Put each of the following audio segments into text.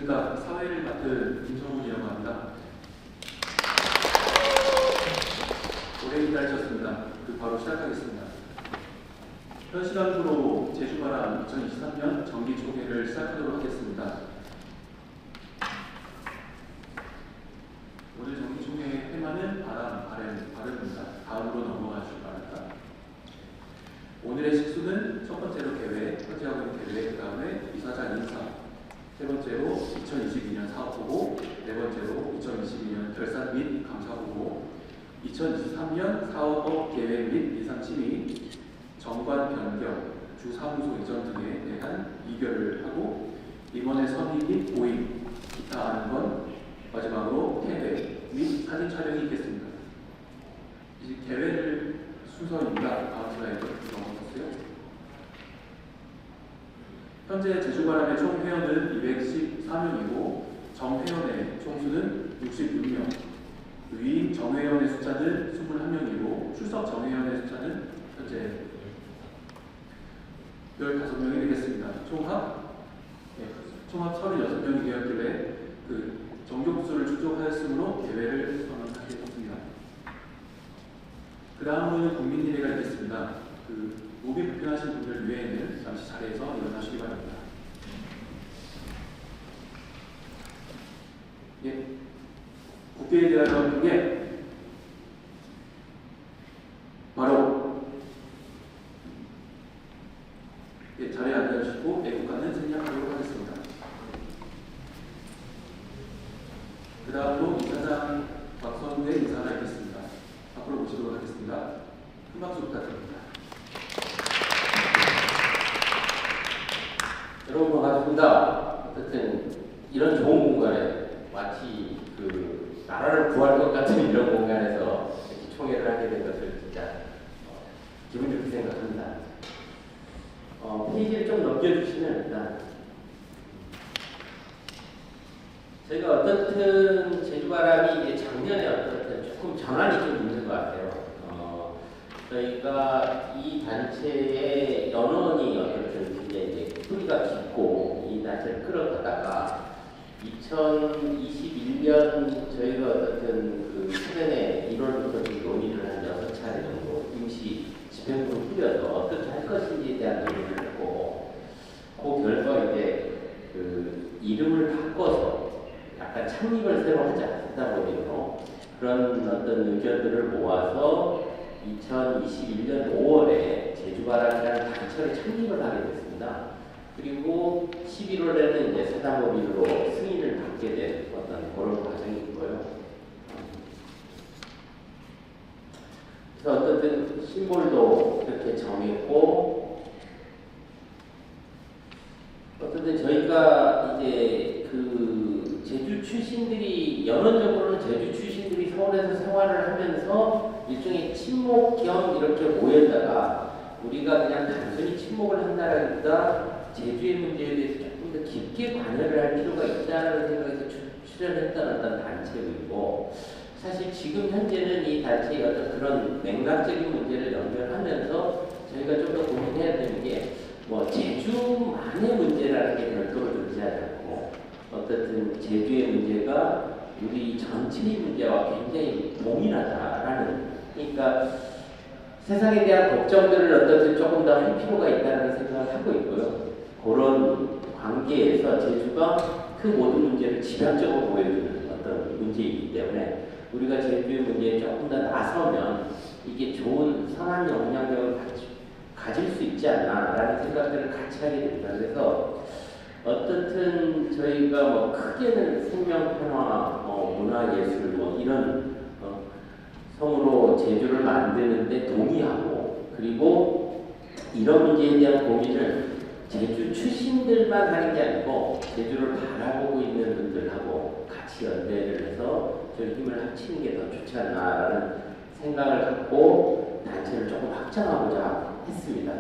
안녕하십니까. 사회를 맡은 김성훈이라고 합니다. 오래 기다리셨습니다. 바로 시작하겠습니다. 현 시간으로 제주바람 2023년 정기총회를 시작하도록 하겠습니다. 오늘 정기총회의 테마는 발음입니다. 다음으로 넘어가 주시기 바랍니다. 오늘의 식수는 첫 번째로 계획, 현재하고 있는 계획, 그 다음에 이사장 인사, 세 번째로 2022년 사업보고, 네 번째로 2022년 결산 및 감사보고, 2023년 사업업 계획 및 예산 심의, 정관 변경, 주사무소 이전 등에 대한 의결을 하고, 임원의 선임 및 고임, 기타 아는 건 마지막으로 태백 및 사진 촬영이 있겠습니다. 이제 계획을 순서입니다. 다음 슬라이드 넘어갔어요. 현재 제주바람의 총 회원은 214명이고 정회원의 총수는 66명, 위임 정회원의 숫자는 21명이고 출석 정회원의 숫자는 현재 15명이 되겠습니다. 총합 36명이 되었길래 정족수를 축적하였으므로 대회를 선언하겠습니다. 그 다음으로는 국민일회가 있겠습니다. 몸이 불편하신 분들 외에는 잠시 자리에서 일어나시기 바랍니다. 예. 국회에 대한 공개 바로 자리에 앉아주시고 애국가는 생략하도록 하겠습니다. 그 다음으로 이사장 박선우의 인사가 있겠습니다. 앞으로 모시도록 하겠습니다. 큰 박수 부탁드립니다. 여러분 반갑습니다. 어쨌든 이런 좋은 공간에 마치 나라를 구할 것 같은 이런 공간에서 이렇게 총회를 하게 된 것을 진짜 기분 좋게 생각합니다. 페이지를 좀 넘겨주시면 일단 저희가 어떻든 제주바람이 이제 작년에 어떻든 조금 전환이 좀 있는 것 같아요. 저희가 이 단체의 연원이 어떻든 이제 뿌리가 깊고 이 단체를 끌어가다가 2021년 저희가 어떻든 수련회 1월부터 좀 논의를 한 6차례 정도 임시 집행부를 꾸려서 어떻게 할 것인지에 대한 논의를 했고 그 결과 이제 이름을 바꿔서 약간 창립을 새로 하자 세다보니로 그런 어떤 의견들을 모아서 2021년 5월에 제주바람이라는 단체를 창립을 하게 됐습니다. 그리고 11월에는 이제 세다모빌로 승인을 받게 된 어떤 그런 과정이 있고요. 그래서 어쨌든 심볼도 이렇게 정했고, 어쨌든 저희가 이제 제주 출신들이 연원적으로는 제주 출신들이 서울에서 생활을 하면서 일종의 친목 겸 이렇게 모였다가 우리가 그냥 단순히 친목을 한다라기보다 제주의 문제에 대해서 조금 더 깊게 관여를 할 필요가 있다는 생각에서 출연했던 어떤 단체이고 사실 지금 현재는 이 단체의 어떤 그런 맥락적인 문제를 연결하면서 저희가 좀 더 고민해야 되는 게 제주만의 문제라는 게 별도로 존재하지 않고 어떻든 제주의 문제가 우리 전체의 문제와 굉장히 동일하다라는 그러니까 세상에 대한 걱정들을 어떻든 조금 더 할 필요가 있다는 생각을 하고 있고요. 그런 관계에서 제주가 그 모든 문제를 집약적으로 보여주는 어떤 문제이기 때문에 우리가 제주의 문제에 조금 더 나서면 이게 좋은 선한 영향력을 가질 수 있지 않나라는 생각들을 같이 하게 됩니다. 그래서 어떻든 저희가 크게는 생명평화, 문화예술 이런 성으로 제주를 만드는데 동의하고 그리고 이런 문제에 대한 고민을 제주 출신들만 하는 게 아니고 제주를 바라보고 있는 분들하고 같이 연대를 해서 저희 힘을 합치는 게 더 좋지 않나라는 생각을 갖고 단체를 조금 확장하고자 했습니다.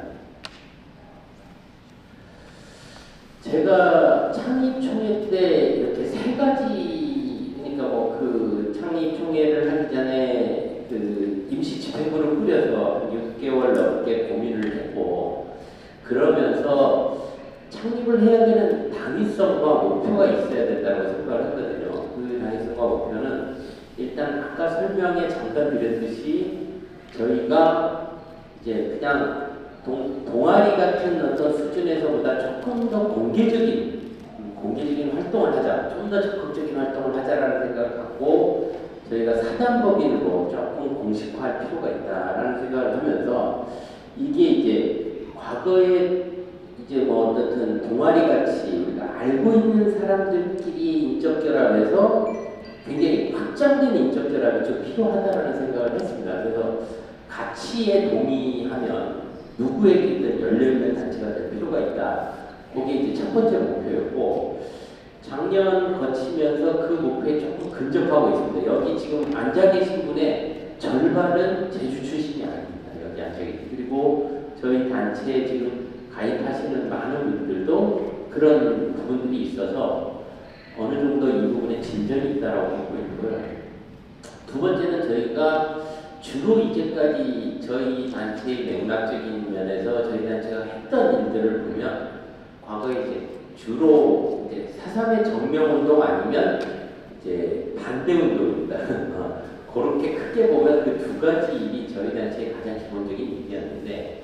제가 창립총회 때 이렇게 세 가지 그러니까 창립총회를 하기 전에 임시 집행부를 꾸려서 6개월 넘게 고민을 했고 그러면서 창립을 해야 되는 당연한 당위성과 목표가 있어야 된다고 생각을 했거든요. 그 당위성과 목표는 일단 아까 설명에 잠깐 드렸듯이 저희가 이제 그냥 동아리 같은 어떤 수준에서보다 조금 더 공개적인 활동을 하자, 좀 더 적극적인 활동을 하자라는 생각을 갖고 저희가 사단법인으로 조금 공식화할 필요가 있다라는 생각을 하면서 이게 이제 과거에 이제 뭐 어떻든 동아리 같이 우리가 알고 있는 사람들끼리 인적 결합에서 굉장히 확장된 인적 결합이 좀 필요하다라는 생각을 했습니다. 그래서 가치에 동의하면 누구에게든 열려있는 단체가 될 필요가 있다. 그게 이제 첫 번째 목표였고 작년 거치면서 그 목표에 조금 근접하고 있습니다. 여기 지금 앉아 계신 분의 절반은 제주 출신이 아닙니다. 여기 앉아 계신 그리고 저희 단체에 지금 가입하시는 많은 분들도 그런 부분들이 있어서 어느 정도 이 부분에 진전이 있다고 보고 있고요. 두 번째는 저희가 주로 이제까지 저희 단체의 맥락적인 면에서 저희 단체가 했던 일들을 보면 과거에 이제 주로 이제 4.3의 정명운동 아니면 이제 반대운동입니다. 그렇게 크게 보면 그 두 가지 일이 저희 단체의 가장 기본적인 일이었는데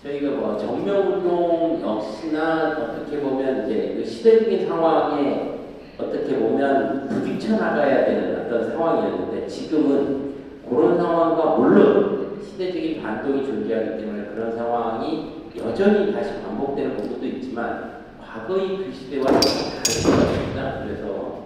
저희가 뭐 정명운동 역시나 어떻게 보면 이제 그 시대적인 상황에 어떻게 보면 부딪혀 나가야 되는 어떤 상황이었는데 지금은 그런 상황과 물론 시대적인 반동이 존재하기 때문에 그런 상황이 여전히 다시 반복되는 부분도 있지만 과거의 그 시대와 다른 것 같습니다. 그래서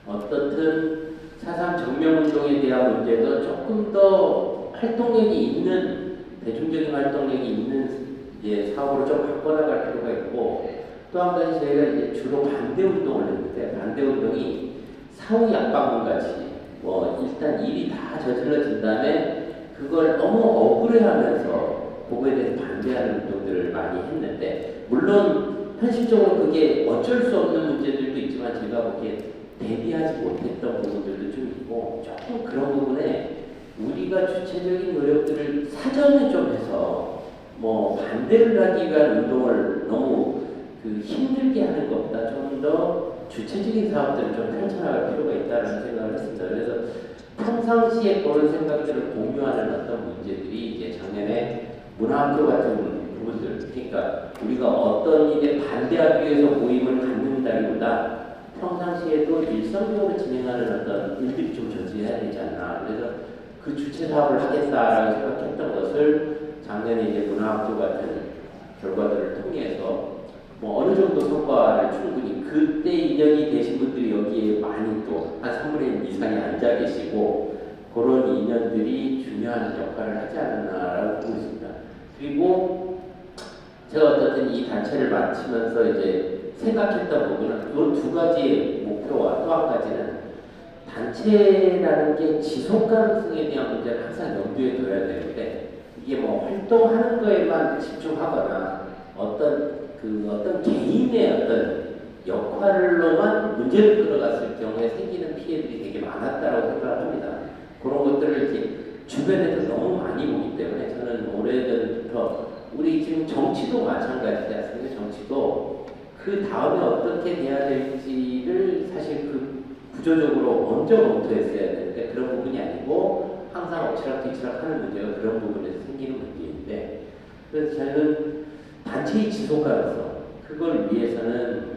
어떻든 4.3 정명운동에 대한 문제도 조금 더 활동력이 있는 대중적인 활동력이 있는 이제 사업으로 좀 바꿔나갈 필요가 있고 또 한 가지 저희가 이제 주로 반대 운동을 했는데 반대 운동이 사후 약방문 같이 뭐 일단 일이 다 저질러진 다음에 그걸 너무 억울해하면서 그거에 대해서 반대하는 운동들을 많이 했는데 물론 현실적으로 그게 어쩔 수 없는 문제들도 있지만 제가 보기에 대비하지 못했던 부분들도 좀 있고 조금 그런 부분에 우리가 주체적인 노력들을 사전에 좀 해서 뭐 반대를 하기 위한 운동을 너무 그 힘들게 하는 것보다 좀 더 주체적인 사업들을 좀 펼쳐나갈 필요가 있다는 생각을 했습니다. 그래서 평상시에 그런 생각들을 공유하는 어떤 문제들이 이제 작년에 문화학교 같은 부분들, 그러니까 우리가 어떤 일에 반대하기 위해서 모임을 갖는다기보다 평상시에도 일상적으로 진행하는 어떤 일들이 좀 존재해야 되지 않나. 그래서 그 주체 사업을 하겠다라고 생각했던 것을 작년에 이제 문화학교 같은 결과들을 통해서 뭐 어느 정도 성과를 충분히 그때 인연이 되신 분들이 여기에 많이 또 한 3분의 1 이상이 앉아 계시고 그런 인연들이 중요한 역할을 하지 않았나라고 보고 있습니다. 그리고 제가 어쨌든 이 단체를 마치면서 이제 생각했던 부분은 이 두 가지의 목표와 또 한 가지는 단체라는 게 지속 가능성에 대한 문제를 항상 염두에 둬야 되는데 이게 뭐 활동하는 거에만 집중하거나 어떤 개인의 어떤 역할로만 문제를 끌어갔을 경우에 생기는 피해들이 되게 많았다고 생각을 합니다. 그런 것들을 이제 주변에서 너무 많이 보기 때문에 저는 오래전부터 우리 지금 정치도 마찬가지지 않습니까? 정치도 그 다음에 어떻게 돼야 될지를 사실 그 구조적으로 먼저 검토했어야 되는데 그런 부분이 아니고 항상 엎치락뒤치락 하는 문제가 그런 부분에서 생기는 문제인데 그래서 저는 단체의 지속 가능성 그걸 위해서는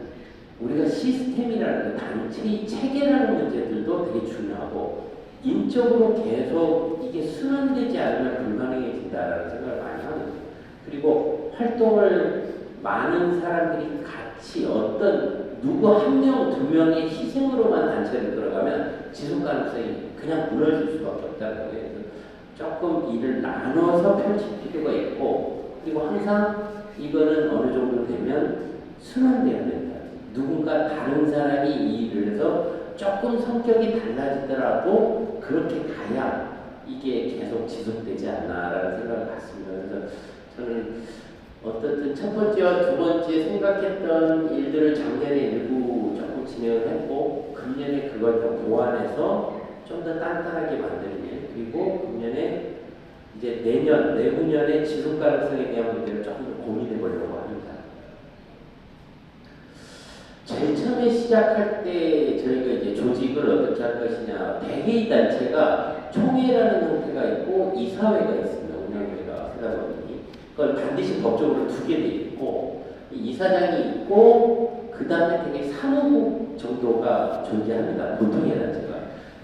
우리가 시스템이라는 단체의 체계라는 문제들도 되게 중요하고 인적으로 계속 이게 순환되지 않으면 불가능해진다라는 생각을 많이 합니다. 그리고 활동을 많은 사람들이 같이 어떤 누구 한 명, 두 명의 희생으로만 단체를 들어가면 지속 가능성이 그냥 무너질 수밖에 없다는 거예요. 그래서 조금 일을 나눠서 펼칠 필요가 있고 그리고 항상 이거는 어느 정도 되면 순환돼야 된다. 누군가 다른 사람이 이 일을 해서 조금 성격이 달라지더라도 그렇게 가야 이게 계속 지속되지 않나라는 생각을 갖습니다. 그래서 저는 어떻든 첫 번째와 두 번째 생각했던 일들을 작년에 일부 조금 진행을 했고 금년에 그걸 더 보완해서 좀 더 단단하게 만드는 일 그리고 금년에 이제 내후년에 지속 가능성에 대한 문제를 조금 더 고민해 보려고 합니다. 제일 처음에 시작할 때 저희가 이제 조직을 어떻게 할 것이냐, 대개의 단체가 총회라는 형태가 있고 이사회가 있습니다. 운영회가 세다 보니 그걸 반드시 법적으로 두 개 돼 있고 이사장이 있고 그 다음에 되게 사무국 정도가 존재합니다. 보통의 단체가.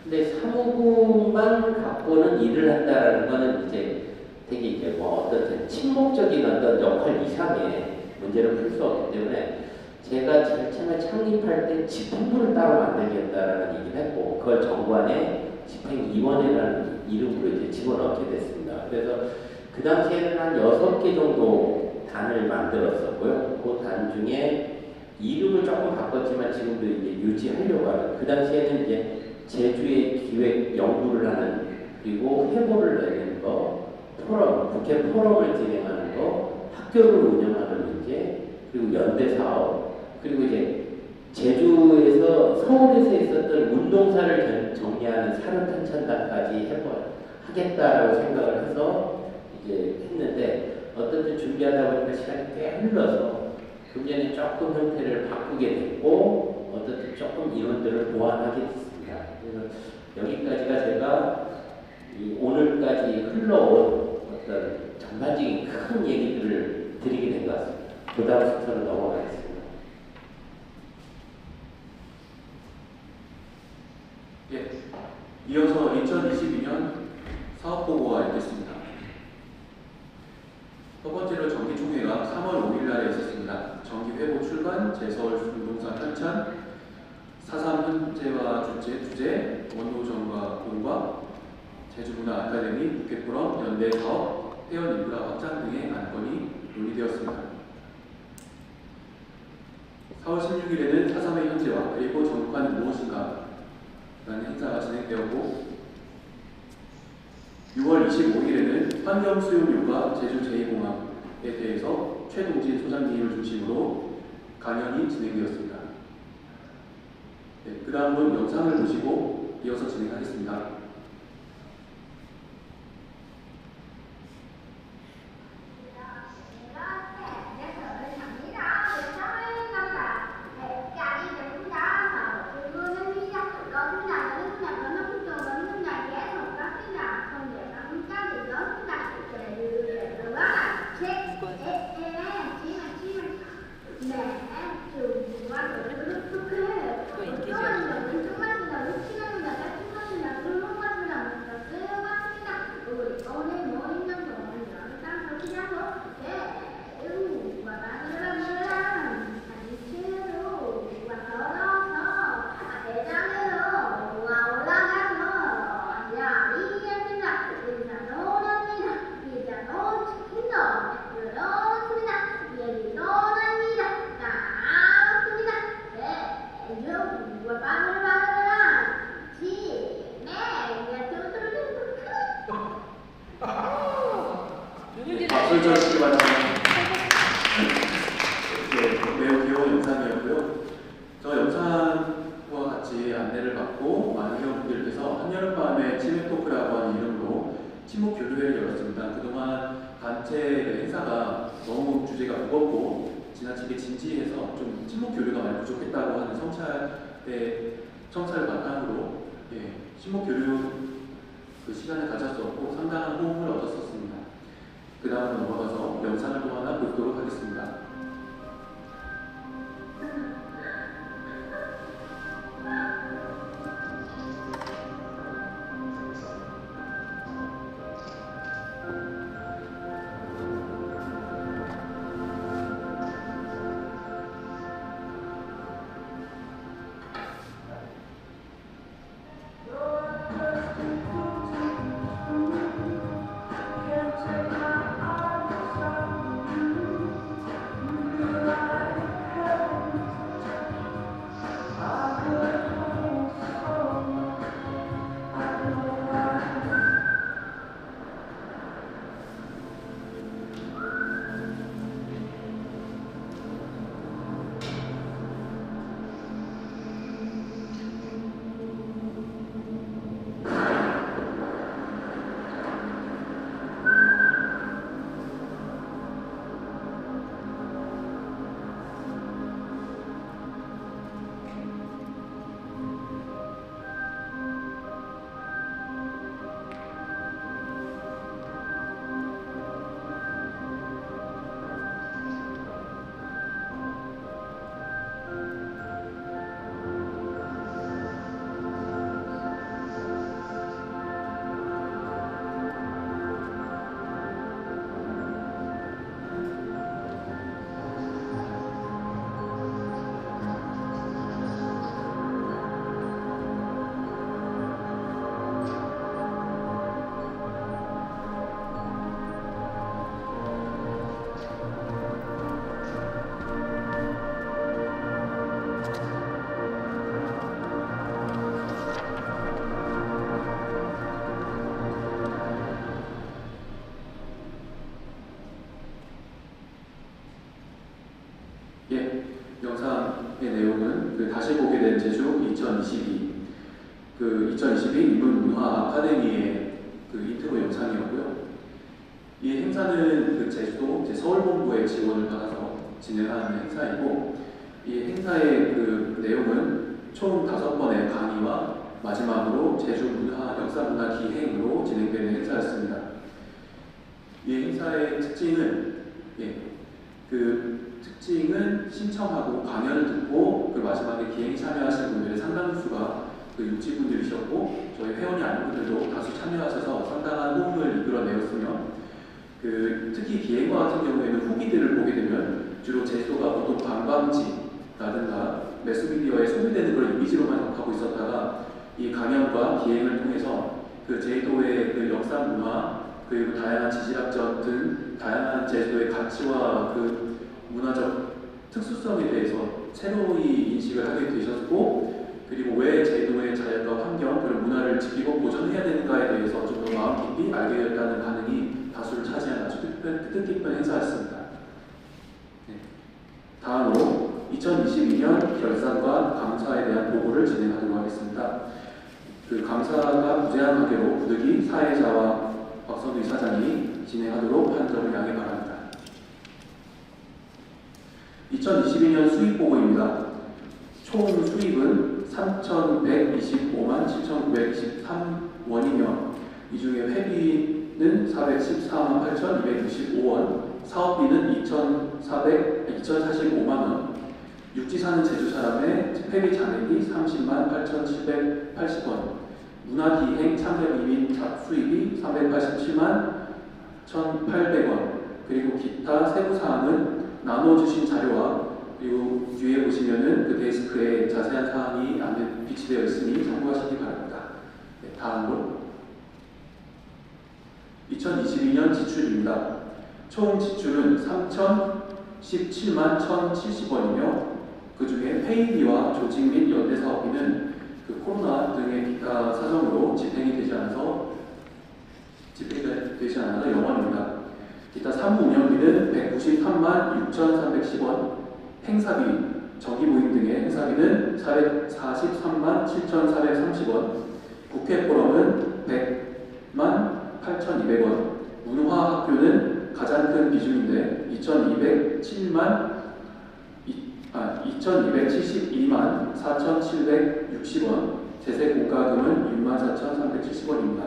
근데 사무국만 갖고는 일을 한다라는 거는 이제 되게 이제 뭐 어떤 침묵적인 어떤 역할 이상의 문제를 풀 수 없기 때문에 제가 제일 처음에 창립할 때 집행부를 따로 만들겠다라는 얘기를 했고 그걸 정관에 집행위원회라는 이름으로 이제 집어넣게 됐습니다. 그래서 그 당시에는 한 6개 정도 단을 만들었었고요. 그 단 중에 이름을 조금 바꿨지만 지금도 이제 유지하려고 하는 그 당시에는 이제 제주의 기획 연구를 하는 그리고 회보를 내는 거 포럼, 국회 포럼을 진행하는 거 학교를 운영하는 문제 그리고 연대 사업 그리고 이제 제주에서 서울에서 있었던 운동사를 정리하는 산업탄천단까지 하겠다라고 생각을 해서 이제 했는데 어떤 준비하다 보니까 시간이 꽤 흘러서 금년에 조금 형태를 바꾸게 됐고 어떤 조금 이론들을 보완하게 됐습니다. 그래서 여기까지가 제가 오늘까지 흘러온 어떤 전반적인 큰 얘기들을 드리게 된 것 같습니다. 그 다음 순서로 넘어가겠습니다. 예, 이어서 2022년 사업보고가 있겠습니다. 첫 번째로 정기총회가 3월 5일 날에 있었습니다. 정기회보 출간, 제서울 운동사 편찬, 4.3 현재와 주제, 원노정과 공과, 제주문화 아카데미, 국회포럼, 연대 사업, 회원 인프라 확장 등의 안건이 논의되었습니다. 4월 16일에는 4.3의 현재와 그리고 정부는 무엇인가 라는 행사가 진행되었고 6월 25일에는 환경수용료가 제주 제2공항에 대해서 최동진 소장님을 중심으로 강연이 진행되었습니다. 네, 그 다음은 영상을 보시고 이어서 진행하겠습니다. 박수 쳐주시기 바랍니다. 네, 매우 귀여운 영상이었고요. 저 영상과 같이 안내를 받고 많은 회원분들께서 한여름밤의 치맥 토크라고 하는 이름으로 친목 교류회를 열었습니다. 그동안 단체 행사가 너무 주제가 무겁고 지나치게 진지해서 좀 친목 교류가 많이 부족했다고 하는 청찰을 바탕으로 친목 교류 그 시간을 가졌었고 상당한 호응을 얻었었습니다. 그 다음으로 넘어가서 영상을 또 하나 보도록 하겠습니다. 내용은 그 다시 보게 된 제주 2022 인문 문화 아카데미의 그 인트로 영상이었고요. 이 행사는 그 제주도 서울본부의 지원을 받아서 진행하는 행사이고, 이 행사의 그 내용은 총 5번의 강의와 마지막으로 제주 문화 역사문화 기행으로 진행되는 행사였습니다. 이 행사의 특징은 신청하고 강연을 듣고 그 마지막에 기행 참여하신 분들의 상당수가 그 육지분들이셨고, 저희 회원이 아닌 분들도 다수 참여하셔서 상당한 호응을 이끌어내었으며, 특히 기행과 같은 경우에는 후기들을 보게 되면 주로 제주도가 보통 관광지라든가 매스미디어에 소비되는 그런 이미지로만 접하고 있었다가, 이 강연과 기행을 통해서 그 제주도의 그 역사 문화 그리고 다양한 지질학적 등 다양한 제주도의 가치와 그 문화적 특수성에 대해서 새로이 인식을 하게 되셨고, 그리고 왜 제주도의 자연과 환경 그리고 문화를 지키고 보존해야 되는가에 대해서 좀 더 마음 깊이 알게 되었다는 반응이 다수를 차지한 아주 뜻깊은 행사였습니다. 다음으로 2022년 결산과 감사에 대한 보고를 진행하도록 하겠습니다. 그 감사가 무제한 관계로 부득이 사회자와 박선우 이사장이 진행하도록 한 점을 양해 바랍니다. 2022년 수입 보고입니다. 총 수입은 3,125만 7,923원이며 이 중에 회비는 414만 8,265원, 사업비는 2,045만 원, 육지 사는 제주 사람의 회비 잔액이 30만 8,780원, 문화기행 참여비 및 수입이 387만 1,800원, 그리고 기타 세부사항은 나눠주신 자료와 그리고 뒤에 보시면은 그 데스크에 자세한 사항이 비치되어 있으니 참고하시기 바랍니다. 다음으로 2022년 지출입니다. 총 지출은 3,017만 1,070원이며 그 중에 회의비와 조직 및 연대사업비는 그 코로나 등의 기타 사정으로 집행이 되지 않아서 영원입니다. 기타 사무 운영비는 193만 6,310원, 행사비, 정기모임 등의 행사비는 443만 7,430원, 국회 포럼은 100만 8,200원, 문화학교는 가장 큰 비중인데 2,272만 4,760원, 제세 공과금은 6만 4,370원입니다.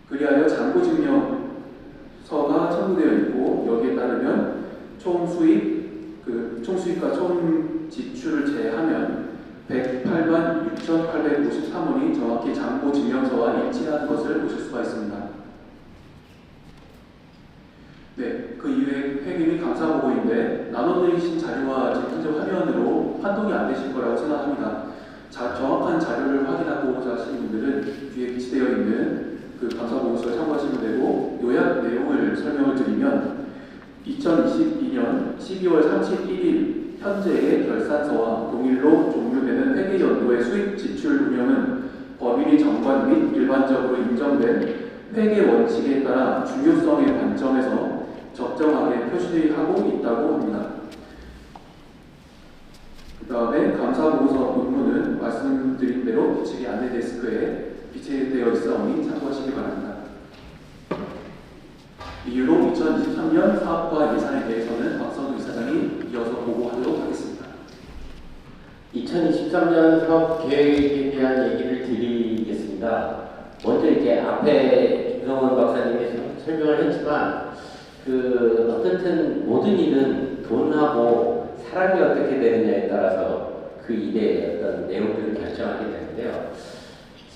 그리하여 잔고증명서가 첨부되어 있고, 여기에 따르면 총 수입과 총 지출을 제하면 108만 6,853원이 정확히 잔고증명서와 일치하는 것을 보실 수가 있습니다. 그 이외에 회계 및 감사보고인데 나눠드리신 자료와 지금 현재 화면으로 판독이 안 되실 거라고 생각합니다. 정확한 자료를 확인하고자 하시는 분들은 뒤에 비치되어 있는 그 감사보고서를 참고하시면 되고, 요약 내용을 설명을 드리면 2022년 12월 31일 현재의 결산서와 동일로 종료되는 회계연도의 수입 지출 운영은 법인이 정관 및 일반적으로 인정된 회계 원칙에 따라 중요성의 관점에서 적정하게 표시하고 있다고 합니다. 그 다음에 감사보고서 본문은 말씀드린 대로 비치기 안내 데스크에 비치되어 있으니 참고하시기 바랍니다. 이후로 2023년 사업과 예산에 대해서는 박선우 이사장이 이어서 보고하도록 하겠습니다. 2023년 사업 계획에 대한 얘기를 드리겠습니다. 먼저 이제 앞에 김성원 박사님이 설명을 했지만, 어떻든 모든 일은 돈하고 사람이 어떻게 되느냐에 따라서 그 일의 어떤 내용들을 결정하게 되는데요.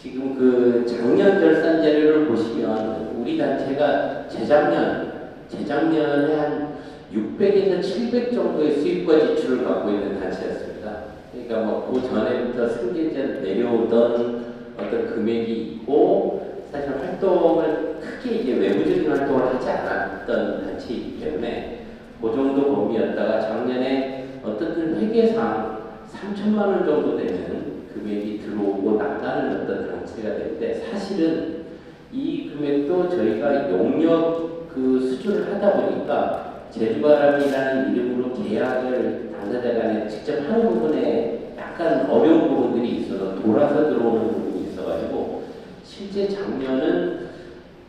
지금 그 작년 결산 자료를 보시면 우리 단체가 재작년에 한 600에서 700 정도의 수입과 지출을 갖고 있는 단체였습니다. 그러니까 뭐 그 전에부터 승계자 내려오던 어떤 금액이 있고, 사실 활동을 크게 이제 외부적인 활동을 하지 않았던 단체이기 때문에 그 정도 범위였다가 작년에 어떤 회계상 3천만 원 정도 되는 금액이 들어오고 나가는 어떤 단체가 되는데, 사실은 이 금액도 저희가 용역 그 수주를 하다 보니까 제주바람이라는 이름으로 계약을 당사자 간에 직접 하는 부분에 약간 어려운 부분들이 있어서 돌아서 들어오는 부분이 있어가지고 실제 작년은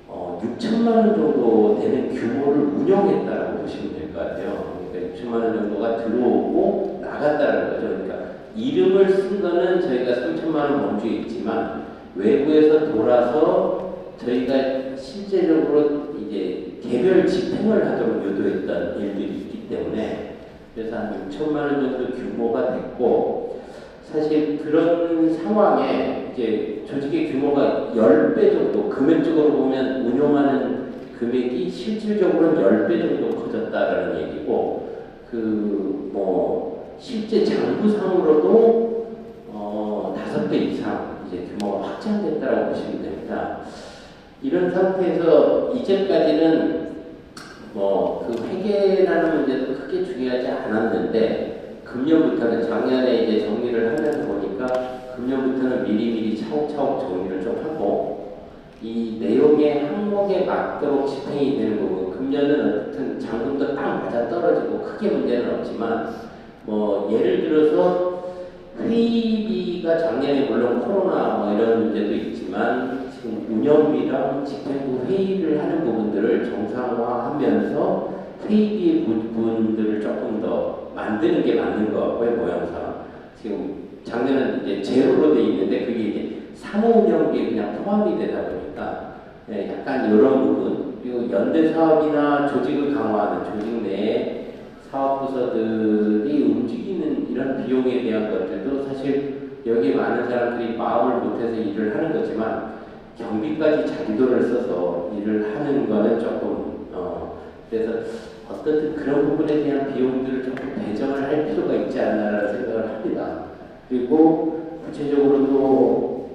6천만 원 정도 되는 규모를 운영했다라고 보시면 될 것 같아요. 그러니까 6천만 원 정도가 들어오고 나갔다는 거죠. 그러니까 이름을 쓴 거는 저희가 3천만 원 범주에 있지만 외부에서 돌아서 저희가 실제적으로 이제 개별 집행을 하도록 유도했던 일들이 있기 때문에 그래서 한 6천만 원 정도 규모가 됐고 사실 그런 상황에 이제 조직의 규모가 10배 정도 금액적으로 보면 운용하는 금액이 실질적으로는 10배 정도 커졌다라는 얘기고 실제 장부상으로도 5배 이상 이제 규모가 확장됐다고 보시면 됩니다. 이런 상태에서 이제까지는 그 회계라는 문제도 크게 중요하지 않았는데 금년부터는 작년에 이제 정리를 하면서 보니까 금년부터는 미리미리 차곡차곡 정리를 좀 하고 이 내용의 항목에 맞도록 집행이 되는 거고 금년은 어쨌든 잔금도 딱 맞아 떨어지고 크게 문제는 없지만 예를 들어서 회의비가 작년에 물론 코로나 이런 문제도 있지만 지금 운영비랑 집행부 회의를 하는 부분들을 정상화하면서 회의비 부분들을 조금 더 만드는 게 맞는 것 같고요. 모양상 지금 작년은 이제 제로로 돼 있는데 그게 이제 사무 운영비에 그냥 포함이 되다 보니까 약간 이런 부분 그리고 연대 사업이나 조직을 강화하는 조직 내에 사업 부서들이 움직이는 이런 비용에 대한 것들도 사실 여기 많은 사람들이 마음을 못해서 일을 하는 거지만 경비까지 자기돈을 써서 일을 하는 거는 조금 그래서 어떻든 그런 부분에 대한 비용들을 조금 배정을 할 필요가 있지 않나라는 생각을 합니다. 그리고 구체적으로도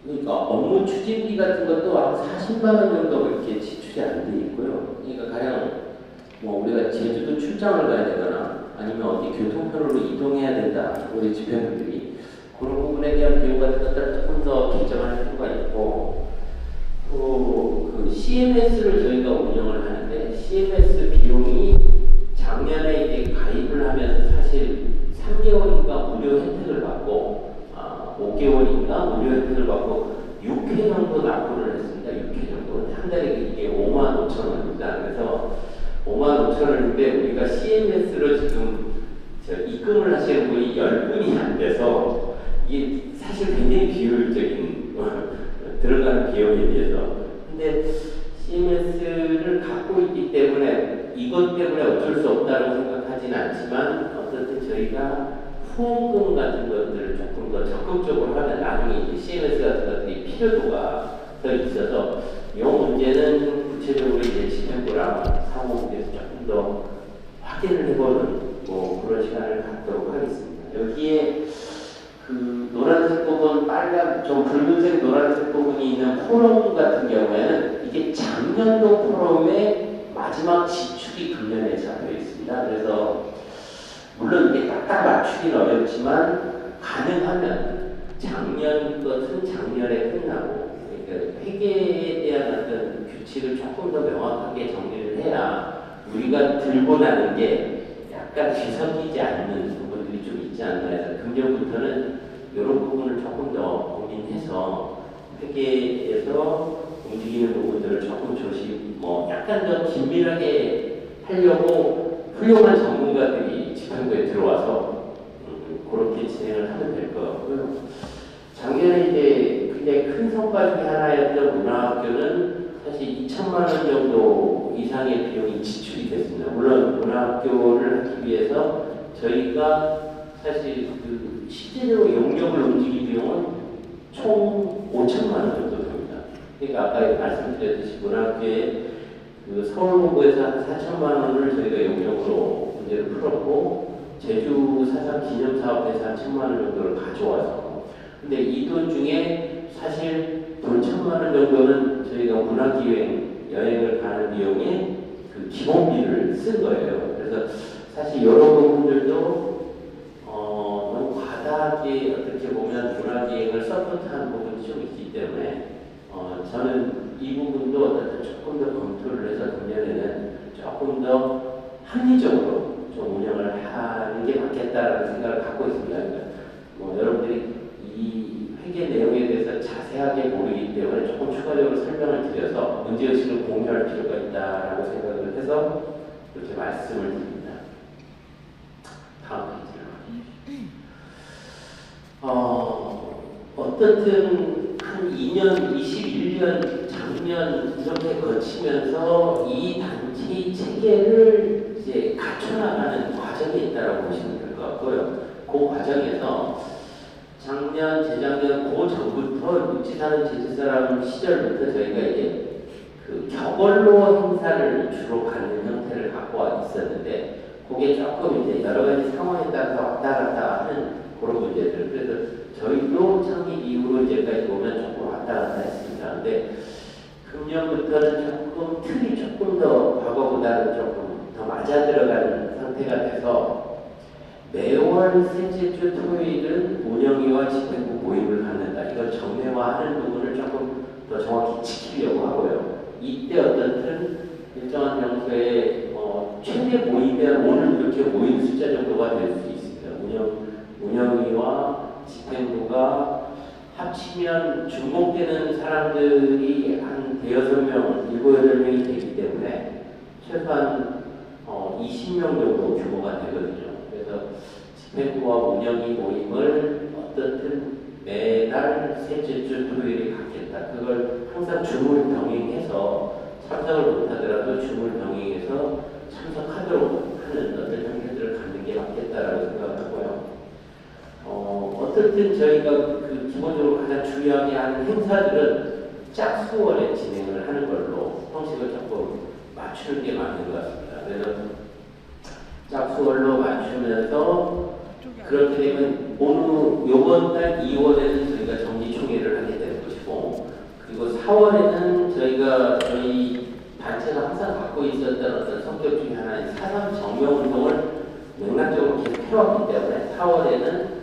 그러니까 업무 추진비 같은 것도 한 40만 원 정도 그렇게 지출이 안 돼 있고요. 그러니까 가령 우리가 제주도 출장을 가야 되거나 아니면 어디 교통편으로 이동해야 된다. 우리 집행부들이 그런 부분에 대한 비용 같은 것들을 조금 더 개정할 필요가 있고 또 그 CMS를 저희가 운영을 하는데 CMS 비용이 작년에 이제 가입을 하면서 사실 3개월인가 무료 혜택을 받고 5개월인가 무료 혜택을 받고 6회 정도 납부를 했습니다. 6회 정도. 한 달에 이게 5만 5천 원입니다. 그래서 5만 5천 원인데 우리가 CMS로 지금 입금을 하시는 분이 10분이 안 돼서 이게 사실 굉장히 비효율적인 들어가는 비용에 비해서. 근데 CMS를 갖고 있기 때문에 이것 때문에 어쩔 수 없다고 생각하진 않지만 어쨌든 저희가 후원금 같은 것들을 조금 더 적극적으로 하면 나중에 이제 CMS 같은 것들이 필요도가 더 있어서 이 문제는 구체적으로 이제 집행부랑 사무부에서 조금 더 확인을 해보는 그런 시간을 갖도록 하겠습니다. 여기에 그 노란색 부분, 빨간, 좀 붉은색 노란색 부분이 있는 포럼 같은 경우에는 이게 작년도 포럼의 마지막 지출이 금년에 잡혀 있습니다. 그래서 물론 이게 딱딱 맞추기는 어렵지만 가능하면 작년 것은 작년에 끝나고 그러니까 회계에 대한 어떤 규칙을 조금 더 명확하게 정리를 해야 우리가 들고 나는 게 약간 뒤섞이지 않는 부분들이 좀 있지 않나 해서 금년부터는 이런 부분을 조금 더 고민해서 회계에서 움직이는 부분들을 조금 조심 약간 더 긴밀하게 하려고 훌륭한 전문가들이 집행부에 들어와서 그렇게 진행을 하면 될 것 같고요. 작년에 이제 굉장히 큰 성과 중에 하나였던 문화학교는 사실 2천만 원 정도 이상의 비용이 지출이 됐습니다. 물론 문화학교를 하기 위해서 저희가 사실 그 실제로 용역을 움직일 비용은 총 5천만 원 정도 됩니다. 그러니까 아까 말씀드렸듯이 문화학교에 그 서울본부에서 한 4천만 원을 저희가 용역으로 문제를 풀었고 제주 사상 기념사업에서 한 1천만 원 정도를 가져와서 근데 이 돈 중에 사실 돈 1천만 원 정도는 저희가 문화기획 여행을 가는 비용에 그 기본비를 쓴 거예요. 그래서 사실 이런 부분들도 너무 과다하게 어떻게 보면 문화기획을 서포트하는 부분이 좀 있기 때문에 저는 이 부분도 어떤 조금 더 검토를 해서 금년에는 조금 더 합리적으로 좀 운영을 하는 게 맞겠다라는 생각을 갖고 있습니다. 그러니까 뭐 여러분들이 이 회계 내용에 대해서 자세하게 모르기 때문에 조금 추가적으로 설명을 드려서 문제의식을 공유할 필요가 있다라고 생각을 해서 이렇게 말씀을 드립니다. 다음 페이지로. 어떻든 한 2년, 21년, 작년 이렇게 거치면서 이 단체 체계를 이제 갖춰나가는 과정이 있다고 보시면 될 것 같고요. 그 과정에서 작년, 재작년, 그 전부터 육지사는 제주사람 시절부터 저희가 이제 그 격언로 행사를 주로 갖는 형태를 갖고 있었는데 그게 조금 이제 여러 가지 상황에 따라서 왔다 갔다 하는 그런 문제들. 그래서 저희도 창립 이후로 이제까지 보면 조금 왔다 갔다 했습니다. 근데 금년부터는 조금 틀이 조금 더 과거보다는 조금 더 맞아 들어가는 상태가 돼서 매월 셋째 주 토요일은 운영위와 집행부 모임을 갖는다. 이걸 정례화하는 부분을 조금 더 정확히 지키려고 하고요. 이때 어떻든 일정한 장소에 최대 모이면 오늘 이렇게 모인 숫자 정도가 될 수 있습니다. 운영위와 집행부가 합치면 중복되는 사람들이 한 대여섯 명, 7, 8명이 되기 때문에 최소한 20명 정도 규모가 되거든요. 그래서 집행부와 운영위 모임을 어떻든 매달 셋째 주 토요일에 갖겠다. 그걸 항상 줌을 병행해서 참석을 못하더라도 줌을 병행해서 참석하도록 하는 어떤 형태들을 갖는 게 맞겠다라고 생각하고요. 어떻든 저희가 그 기본적으로 가장 중요하게 하는 행사들은 짝수월에 진행을 하는 걸로 형식을 조금 맞추는 게 맞는 것 같습니다. 그래서 짝수월로 맞추면서 그렇게 되면 요번 달 2월에는 저희가 정기총회를 하게 될 것이고 그리고 4월에는 저희 단체가 항상 갖고 있었던 어떤 성격 중에 하나인 4.3 정명운동을 맥락적으로 계속 해왔기 때문에 4월에는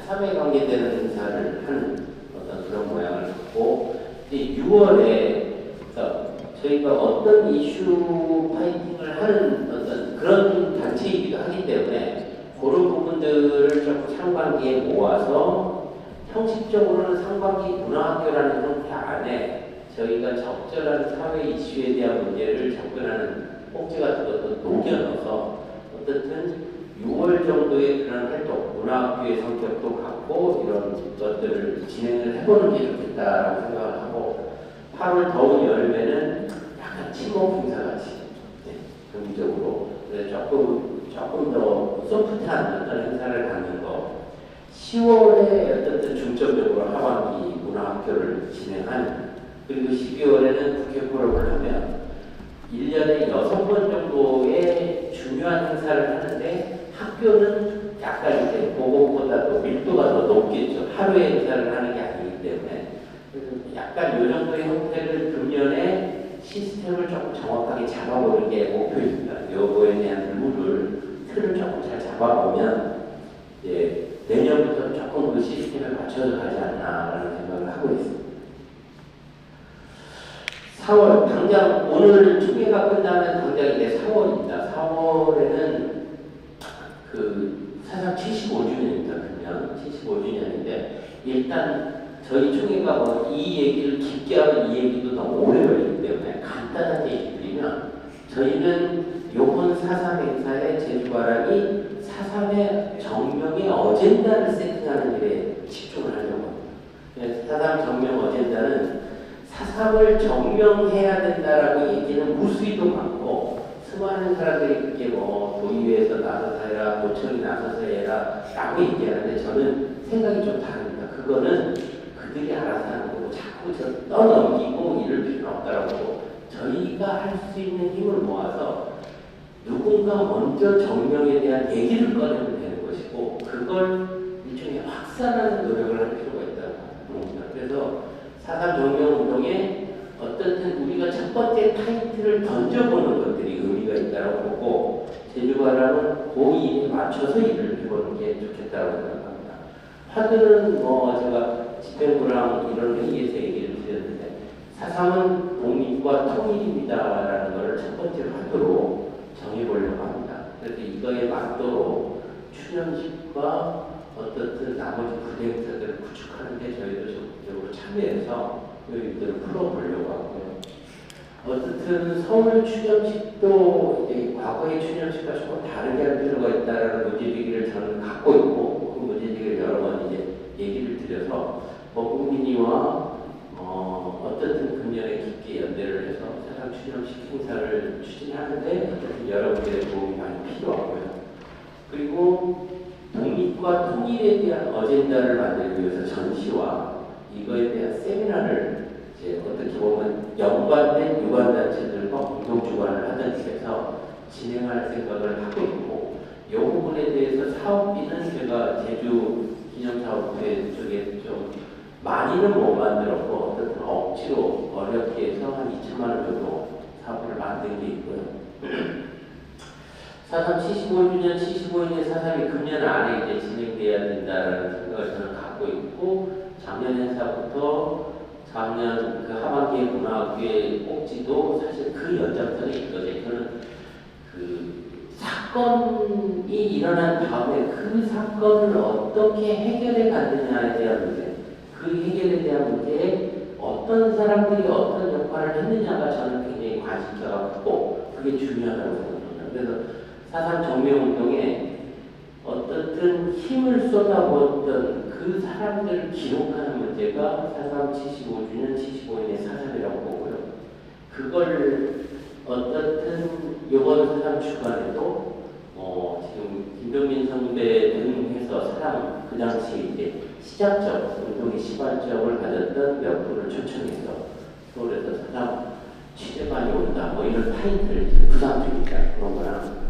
4.3에 관계되는 행사를 하는 어떤 그런 모양을 갖고 이제 6월에 저희가 어떤 이슈 파이팅을 하는 어떤 그런 단체이기도 하기 때문에 그런 부분들을 조금 상반기에 모아서 형식적으로는 상반기 문화학교라는 형태 안에 저희가 적절한 사회 이슈에 대한 문제를 접근하는 꼭지 같은 것도 녹여넣어서 어떻든 6월 정도의 그런 활동, 문화학교의 성격도 갖고 이런 것들을 진행을 해보는 게 좋겠다라고 생각을 하고 8월 더운 여름에는 약간 친목 행사같이 경기적으로 조금 더 소프트한 어떤 행사를 갖는 거 10월에 어떤 중점적으로 하반기 문화학교를 진행하는 그리고 12월에는 국회 포럼을 하면 1년에 6번 정도의 중요한 행사를 하는데 학교는 약간 이제 그것보다도 밀도가 더 높겠죠. 하루에 행사를 하는 게 아니기 때문에 그래서 약간 이 정도의 형태를 금년에 시스템을 조금 정확하게 잡아보는 게 목표입니다. 요거에 대한 틀을 조금 잘 잡아보면 내년부터는 조금 그 시스템에 맞춰서 가지 않나라는 생각을 하고 있습니다. 4월 당장 오늘 총회가 끝나면 당장 이제 4월입니다. 4월에는 그 사상 75주년입니다. 그냥 75주년인데 일단 저희 총회가 뭐 이 얘기를 깊게 하면 이 얘기도 너무 오래 걸리기 때문에 간단하게 얘기드리면 저희는 요번 4.3 행사에 제주바람이 4.3의 정명의 어젠다를 세팅하는 일에 집중을 하려고 합니다. 4.3 정명 어젠다는 4.3을 정명해야 된다라고 얘기는 무수히도 많고 수많은 사람들이 그렇게 뭐 도의회에서 나서서 해라, 도청이 나서서 해라 라고 얘기하는데 저는 생각이 좀 다릅니다. 그거는 그들이 알아서 하는 거고 자꾸 저 떠넘기고 이럴 필요는 없다라고 저희가 할 수 있는 힘을 모아서 누군가 먼저 정명에 대한 얘기를 꺼내면 되는 것이고 그걸 일종의 확산하는 노력을 할 필요가 있다고 봅니다. 그래서 4.3 정명운동에 어떻든 우리가 첫 번째 타이틀을 던져보는 것들이 의미가 있다고 보고 제주바람은 그 일에 맞춰서 일을 해보는 게 좋겠다고 생각합니다. 화두는 뭐 제가 집행부랑 이런 회의에서 얘기를 드렸는데 4.3은 독립과 통일입니다라는 것을 첫 번째 화두로 정해보려고 합니다. 그래서 이거에 맞도록 추념식과 어떻든 나머지 부대 행사들을 구축하는 데 저희도 적극적으로 참여해서 저희들을 풀어보려고 하고요. 어쨌든 서울 추념식도 이제 과거의 추념식과 조금 다르게 할 필요가 있다라는 문제제기를 저는 갖고 있고 그 문제제기를 여러 번 이제 얘기를 드려서 국민이와 어쨌든 금년에 깊게 연대를 해서 사상 추념식 행사를 추진하는데 어쨌든 여러분들의 도움이 많이 필요하고요. 그리고 독립과 통일에 대한 어젠다를 만들기 위해서 전시와 이거에 대한 세미나를 이제 어떻게 보면 연관된 유관단체들과 공동 주관을 하던 집에서 진행할 생각을 하고 있고 이 부분에 대해서 사업비는 제가 제주 기념사업회 쪽에 좀 많이는 못 만들었고 어떤 억지로 어렵게 해서 한 2천만 원 정도 사업을 만든 게 있고요. 4.3 75주년, 75인의 4.3이 금년 안에 이제 진행돼야 된다는 생각을 저는 갖고 있고 작년 행사부터 작년 그 하반기의 문화학교의 꼭지도 사실 그 연장선에 있거든요. 저는 그 사건이 일어난 다음에 그 사건을 어떻게 해결해 갔느냐에 대한 문제, 그 해결에 대한 문제에 어떤 사람들이 어떤 역할을 했느냐가 저는 굉장히 관심사가 크고 그게 중요하다고 생각합니다. 그래서 4.3 정명운동에 어떻든 힘을 쏟아부었던 그 사람들을 기록하는 문제가 4.3 75주년 75인의 4.3이라고 보고요. 그걸 어떻든 이번 4.3 주간에도 지금 김병민 선배 등해서 사람 그 당시 이제 시작적 운동의 시발점을 가졌던 몇 분을 초청해서 서울에서 4.3 취재반이 온다 뭐 이런 타이틀을 구상 중입니다. 그런 거랑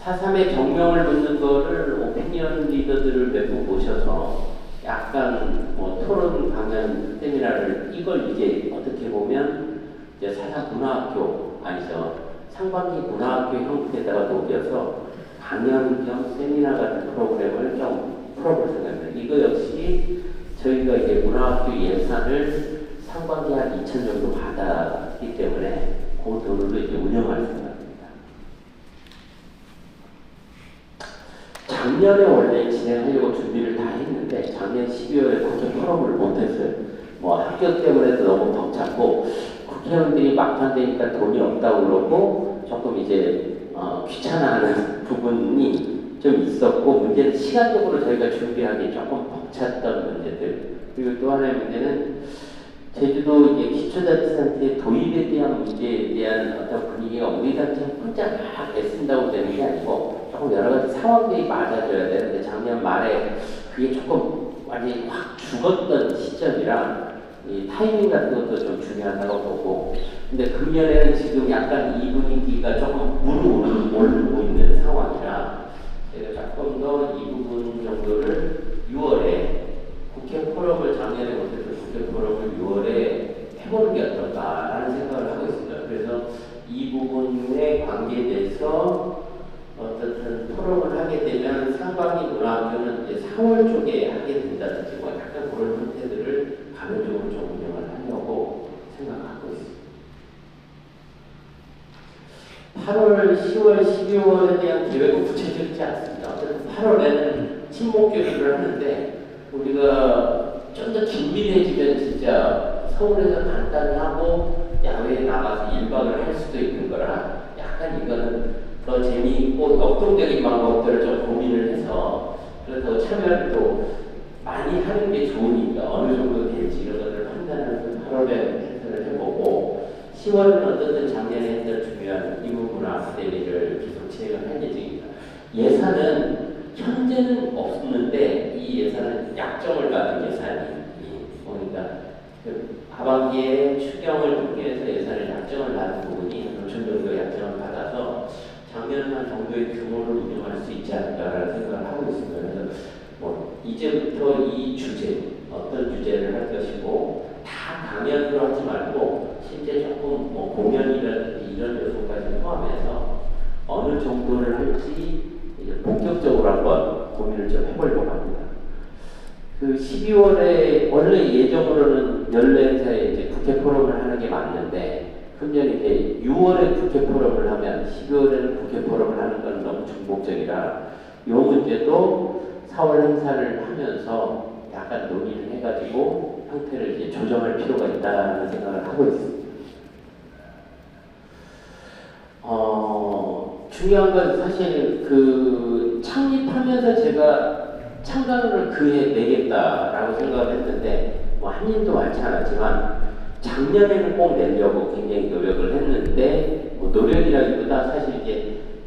4.3의 정명을 묻는 거를 오피니언 리더들을 매우 모셔서 약간 뭐 토론 강연 세미나를 이걸 이제 어떻게 보면 이제 4.3 문화학교 아니죠 상반기 문화학교 형태에다가 녹여서 강연 겸 세미나 같은 프로그램을 좀 풀어볼 생각입니다. 이거 역시 저희가 이제 문화학교 예산을 상반기 한 2천 정도 받았기 때문에 그 돈으로 이제 운영할 생각입니다. 작년에 원래 진행하려고 준비를 다 했는데 작년 12월에 국회 포럼을 못했어요. 뭐 학교 때문에도 너무 벅찼고 국회의원들이 막판 되니까 돈이 없다고 그러고 조금 이제 귀찮아하는 부분이 좀 있었고 문제는 시간적으로 저희가 준비하기 조금 벅찼던 문제들 그리고 또 하나의 문제는 제주도 이제 기초자치단체 도입에 대한 문제에 대한 어떤 분위기가 우리 단체 혼자 막 애쓴다고 되는 게 아니고 조금 여러 가지 상황들이 맞아줘야 되는데 작년 말에 그게 조금 완전히 확 죽었던 시점이라 이 타이밍 같은 것도 좀 중요하다고 보고 근데 금년에는 지금 약간 이 분위기가 조금 무르오르고 있는 상황이라 제가 조금 더 이 부분 정도를 6월에 국회 포럼을 작년에 못했던 국회 포럼을 6월에 해보는 게 어떨까라는 생각을 하고 있습니다. 그래서 이 부분에 관계돼서 어쨌든 토론을 하게 되면 상반기 문화학교는 이제 4월 쪽에 하게 된다든지 뭐 약간 그런 형태들을 가면적으로 좀 운영을 하려고 생각하고 있습니다. 8월, 10월, 12월에 대한 계획은 구체적이지 않습니다. 어쨌든 8월에는 친목 교류를 하는데 우리가 좀 더 긴밀해지면 진짜 서울에서 간단히 하고 야외에 나가서 1박을 할 수도 있는 거라 약간 이거는 더 재미있고 역동적인 방법들을 좀 고민을 해서 그래서 참여를 또 많이 하는 게 좋으니까 어느 정도 될지 이런 것들을 판단하는 8월에 행사를 해보고 10월은 어쨌든 작년에 했던 중요한 이문문화 아카데미를 계속 진행을 할 예정입니다. 예산은 현재는 없는데 이 예산은 약정을 받은 예산이 보니까 그 하반기에 추경을 통해서 예산을 약정을 받은 부분이 5천 정도 약정을 받아서 작년만 정도의 규모를 운영할 수 있지 않을까라는 생각을 하고 있습니다. 그래서 뭐 이제부터 이 주제 어떤 주제를 할 것이고 다 강연으로 하지 말고 실제 조금 뭐 공연이라든지 이런 요소까지 포함해서 어느 정도를 할지 이제 본격적으로 한번 고민을 좀 해보려고 합니다. 그 12월에 원래 예정으로는 연례 행사에 이제 국회 포럼을 하는 하는 게 맞는데 금년 이제 6월에 국회 포럼을 하면 12월에는 국회 포럼을 하는 건 너무 중복적이라 이 문제도 4월 행사를 하면서 약간 논의를 해가지고 형태를 이제 조정할 필요가 있다는 생각을 하고 있습니다. 중요한 건 사실 그 창립하면서 제가 창단을 그해 내겠다라고 생각을 했는데 뭐 한 일도 많지 않았지만 작년에는 꼭 내려고 굉장히 노력을 했는데 뭐 노력이라기보다 사실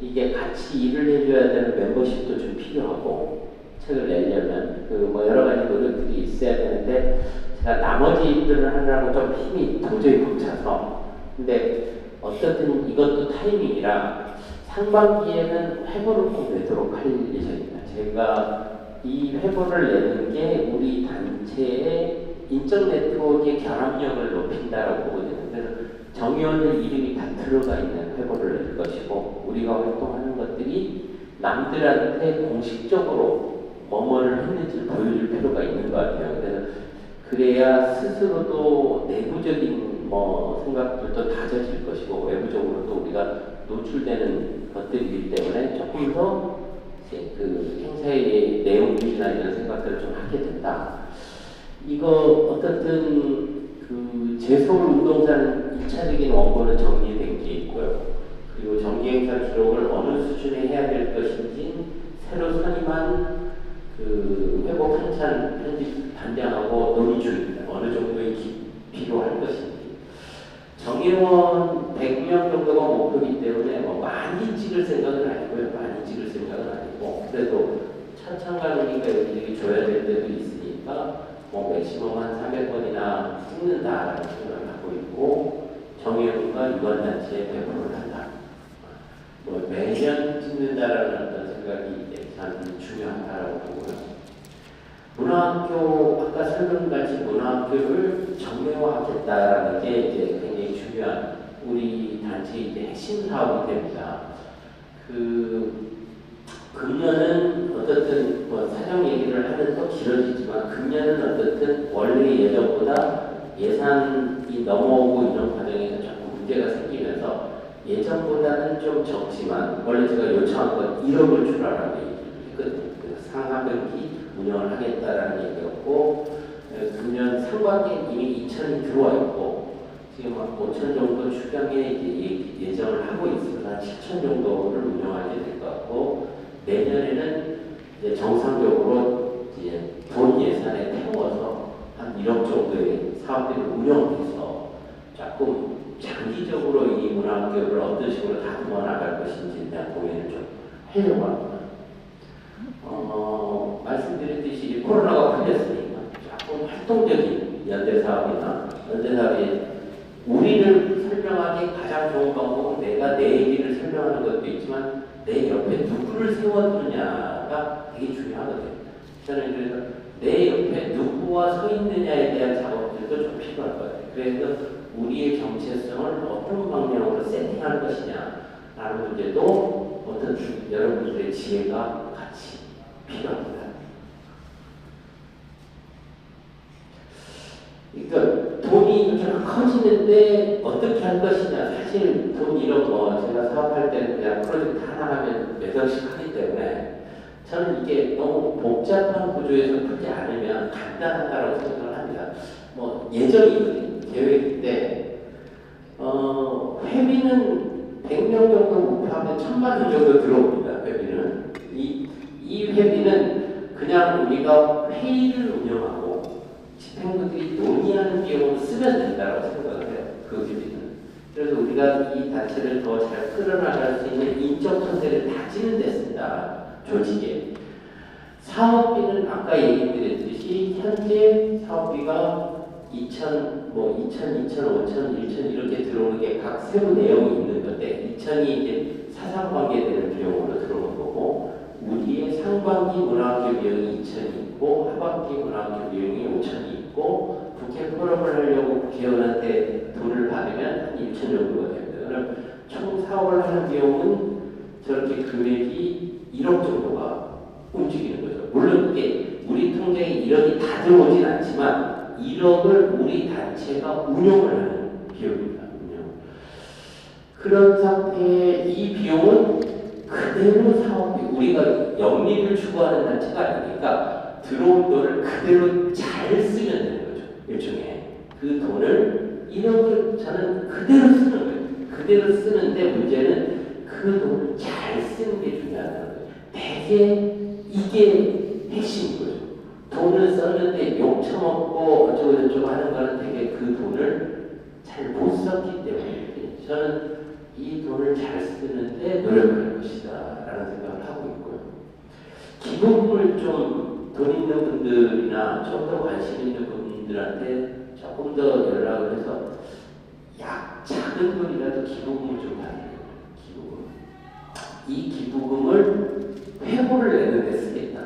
이게 같이 일을 해줘야 되는 멤버십도 좀 필요하고 책을 내려면 그 뭐 여러 가지 노력들이 있어야 되는데 제가 나머지 일들을 하느라고 좀 힘이 도저히 벅차서 근데 어떻든 이것도 타이밍이라 상반기에는 회보를 꼭 내도록 할 예정입니다. 제가 이 회보를 내는 게 우리 단체의 인적 네트워크의 결합력을 높인다라고 보거든요. 그래서 정의원들 이름이 다 들어가 있는 회보를 낼 것이고 우리가 활동하는 것들이 남들한테 공식적으로 뭐뭐를 했는지 보여줄 필요가 있는 것 같아요. 그래서 그래야 스스로도 내부적인 뭐 생각들도 다져질 것이고 외부적으로 또 우리가 노출되는 것들이기 때문에 조금 더 그 행사의 내용들이나 이런 생각들을 좀 하게 된다. 이거 어떻든 그 재서울 운동사는 1차적인 원고는 정리된 게 있고요. 그리고 정기행사 기록을 어느 수준에 해야 될 것인지 새로 선임한 그 회복 한찬 편집 단장하고 논의 중입니다. 어느 정도의 필요할 것인지. 정의원 100명 정도가 목표이기 때문에 뭐 많이 찍을 생각은 아니고요. 많이 찍을 생각은 아니고 그래도 찬찬가르니까 여기저기 줘야 될 때도 있으니까 뭐 맥시멈 한 300번이나 찍는다라는 생각을 하고 있고 정의원과 유관단체에 배포를 한다. 뭐 매년 찍는다라는 어떤 생각이 저한테는 중요하다라고 보고요. 문화학교 아까 설명같이 문화학교를 정례화하겠다라는 게 이제 굉장히 중요한 우리 단체의 이제 핵심 사업이 됩니다. 그 금년은 어떻든 뭐 사정 얘기를 하면 또 길어지지만 금년은 어떻든 원래 예전보다 예산이 넘어오고 이런 과정에서 자꾸 문제가 생기면서 예전보다는 좀 적지만 원래 제가 요청한 건 1억을 주라라고 얘기했거든요. 그래서 상하반기 운영을 하겠다라는 얘기였고 금년 상반기에 이미 2천이 들어와 있고 지금 한 5천 정도 추경에 이제 예정을 하고 있어서 한 7천 정도를 운영하게 될 것 같고 내년에는 이제 정상적으로 이제 본 예산에 태워서 한 1억 정도의 사업들을 운영해서 조금 장기적으로 이 문화학교를 어떤 식으로 다듬어 나갈 것인지에 대한 고민을 좀 하려고 합니다. 말씀드렸듯이 코로나가 풀렸으니까 조금 활동적인 연대사업이나 연대사업이 우리를 설명하기 가장 좋은 방법은 내가 내 얘기를 설명하는 것도 있지만 내 옆에 누구를 세워두느냐가 되게 중요하거든요. 저는 그래서 내 옆에 누구와 서 있느냐에 대한 작업들도 좀 필요할 것 같아요. 그래서 우리의 정체성을 어떤 방향으로 세팅할 것이냐라는 문제도 어떤 여러분들의 지혜가 같이 필요합니다. 그러니까 돈이 이렇게 커지는데 어떻게 할 것이냐. 사실 돈 1억 뭐 제가 사업할 때는 그냥 프로젝트 하나 하면 몇 억씩 하기 때문에 저는 이게 너무 복잡한 구조에서 풀지 않으면 간단하다고 생각을 합니다. 뭐 예정이거든요. 계획인데 회비는 100명 정도 목표하면 1000만 원 정도 들어옵니다. 회비는 이 회비는 그냥 우리가 회의를 운영하고 집행부들이 논의하는 비용으로 쓰면 된다고 생각을 해요. 그 회비는. 그래서 우리가 이 단체를 더 잘 끌어나갈 수 있는 인적 컨셉을 다지는 데 쓴다. 조직에. 사업비는 아까 얘기 드렸듯이 현재 사업비가 2천, 2천, 5천, 1천 이렇게 들어오는 게 각 세부 내용이 있는 건데 2천이 이제 사상관계되는 비용으로 들어오는 거고 우리의 상반기 문화학교 비용이 2천이 있고 하반기 문화학교 비용이 5천이 있고 국회 포럼을 하려고 국회의원한테 돈을 받으면 한 1천 정도가 됩니다. 그럼 총 사업을 하는 비용은 저렇게 금액이 1억 정도가 움직이는 거죠. 물론 그게 우리 통장에 1억이 다 들어오진 않지만 1억을 우리 단체가 운영을 하는 기억이 나거든요. 그런 상태에 이 비용은 그대로 사업비, 우리가 영리를 추구하는 단체가 아니니까 들어온 돈을 그대로 잘 쓰면 되는 거죠. 일종의 그 돈을 1억을 저는 그대로 쓰는 거예요. 그대로 쓰는데 문제는 그 돈을 잘 쓰는 게 중요하다는 거예요. 대개 이게 핵심인 거죠. 돈을 썼는데 욕 처먹고 어쩌고저쩌고 하는 거는 되게 그 돈을 잘 못 썼기 때문에 저는 이 돈을 잘 쓰는데 노력할 것이다 라는 생각을 하고 있고요. 기부금을 좀 돈 있는 분들이나 좀 더 관심 있는 분들한테 조금 더 연락을 해서 작은 돈이라도 기부금을 좀 받는 기부금. 이 기부금을 회보를 내는데 쓰겠다.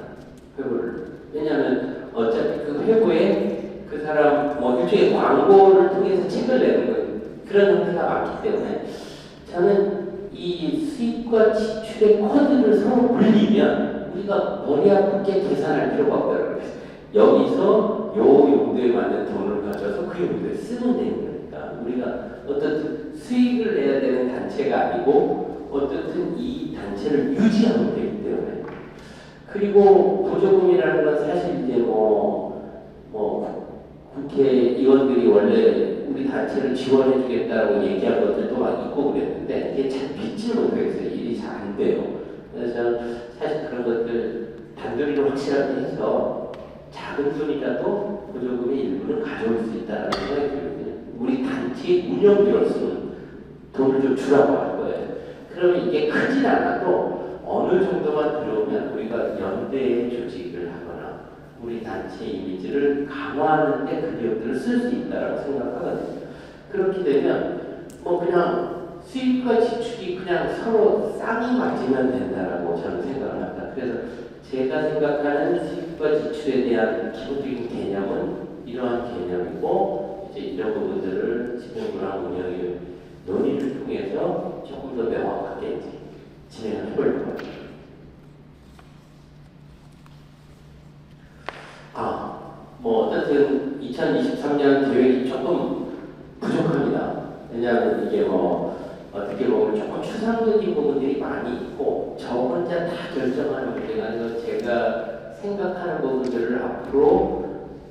회보를. 왜냐하면 어차피 그 회보에 그 사람 뭐 일종의 광고를 통해서 책을 내는 거예요. 그런 형태가 많기 때문에 저는 이 수입과 지출의 코드를 서로 물리면 우리가 머리 아프게 계산할 필요가 없다는 거예요. 여기서 요 용도에 맞는 돈을 가져서 그 용도에 쓰면 되는 거니까 우리가 어떻든 수익을 내야 되는 단체가 아니고 어떻든 이 단체를 유지하면 되기 때문에 그리고 보조금이라는 건 사실 이제 국회의원들이 원래 우리 단체를 지원해주겠다고 얘기한 것들도 막 있고 그랬는데 이게 잘 믿지 못하겠어요. 일이 잘 안 돼요. 그래서 저는 사실 그런 것들 단도리로 확실하게 해서 작은 돈이라도 보조금의 일부는 가져올 수 있다는 생각이 들거든요. 우리 단체의 운영비로서는 돈을 좀 주라고 할 거예요. 그러면 이게 크진 않아도 어느 정도만 들어오면 우리가 연대의 조직을 하거나 우리 단체 이미지를 강화하는 데 그 비용들을 쓸 수 있다고 생각하거든요. 그렇게 되면 그냥 수입과 지출이 그냥 서로 쌍이 맞으면 된다라고 저는 생각을 합니다. 그래서 제가 생각하는 수입과 지출에 대한 기본적인 개념은 이러한 개념이고 이제 이런 부분들을 집행부랑 운영의 논의를 통해서 조금 더 명확하게 진행을 해보려고 합니다. 어쨌든 2023년 계획이 조금 부족합니다. 왜냐하면 이게 어떻게 보면 조금 추상적인 부분들이 많이 있고 저 혼자 다 결정하는 문제가 아니라 제가 생각하는 부분들을 앞으로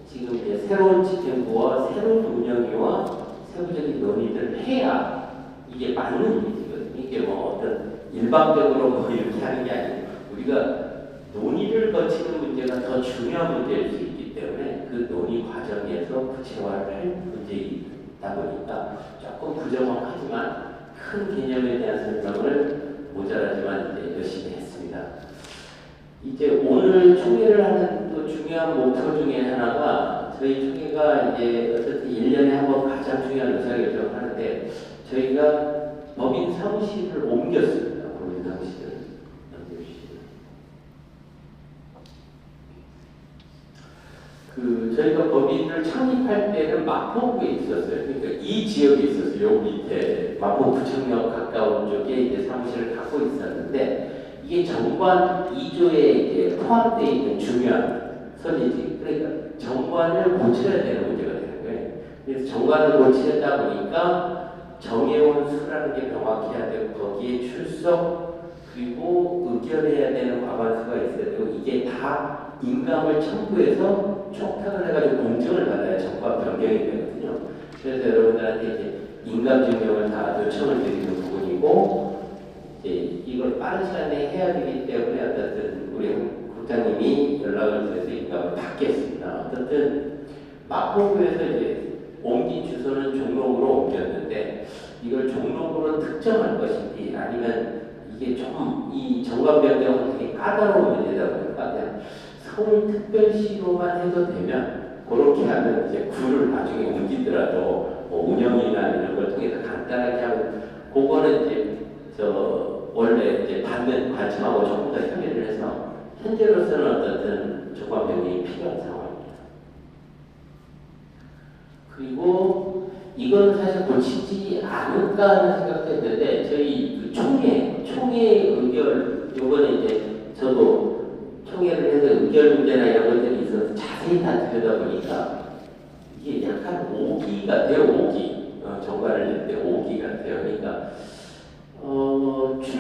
지금 이제 새로운 집행부와 새로운 운영위와 세부적인 논의들을 해야 이게 맞는 일이거든요. 이게 어떤 일방적으로 이렇게 하는 게 아니고 우리가 논의를 거치는 문제가 더 중요한 문제일 수 있기 때문에 그 논의 과정에서 구체화를 할 문제이다 보니까 조금 부정확하지만 큰 개념에 대한 설명을 모자라지만 이제 열심히 했습니다. 이제 오늘 총회를 하는 또 중요한 목표 중에 하나가 저희 총회가 이제 어쨌든 1년에 한 번 가장 중요한 의사결정을 하는데 저희가 법인 사무실을 옮겼습니다. 법인 사무실을. 저희가 법인을 창립할 때는 마포구에 있었어요. 그러니까 이 지역에 있었어요. 여기 밑에 마포구청역 가까운 쪽에 이제 사무실을 갖고 있었는데 이게 정관 2조에 이제 포함되어 있는 중요한 소리지. 그러니까 정관을 고쳐야 되는 문제가 되는 거예요. 그래서 정관을 고치다 보니까 정해온 수라는 게 명확해야 되고 거기에 출석 그리고 의결해야 되는 과반수가 있어야 되고 이게 다 인감을 청구해서 촉탁을 해가지고 공증을 받아야 정관 변경이 되거든요. 그래서 여러분들한테 이제 인감 증명을 다 요청을 드리는 부분이고 이제 이걸 빠른 시간에 해야 되기 때문에 어쨌든 우리 국장님이 연락을 드려서 인감을 받겠습니다. 어쨌든 마포구에서 이제 옮긴 주소는 종로구로 옮겼는데 이걸 종로구로 특정할 것인지 아니면 이게 좀 이 정관 변경은 되게 까다로운 문제다 보니까 그냥 서울특별시로만 해도 되면 그렇게 하면 이제 구를 나중에 옮기더라도 운영이나 이런 걸 통해서 간단하게 하고 그거는 이제 원래 이제 받는 관청하고 조금 더 협의를 해서 현재로서는 어쨌든 정관 변경이 필요한 상황입니다. 그리고 이건 사실 고치지 않을까 하는 생각도 했는데 저희 그 총회 의결 요번에 이제 저도 총회를 해서 의결 문제나 이런 것들이 있어서 자세히 다 들여다보니까 이게 약간 오기 같아요. 오기 정관을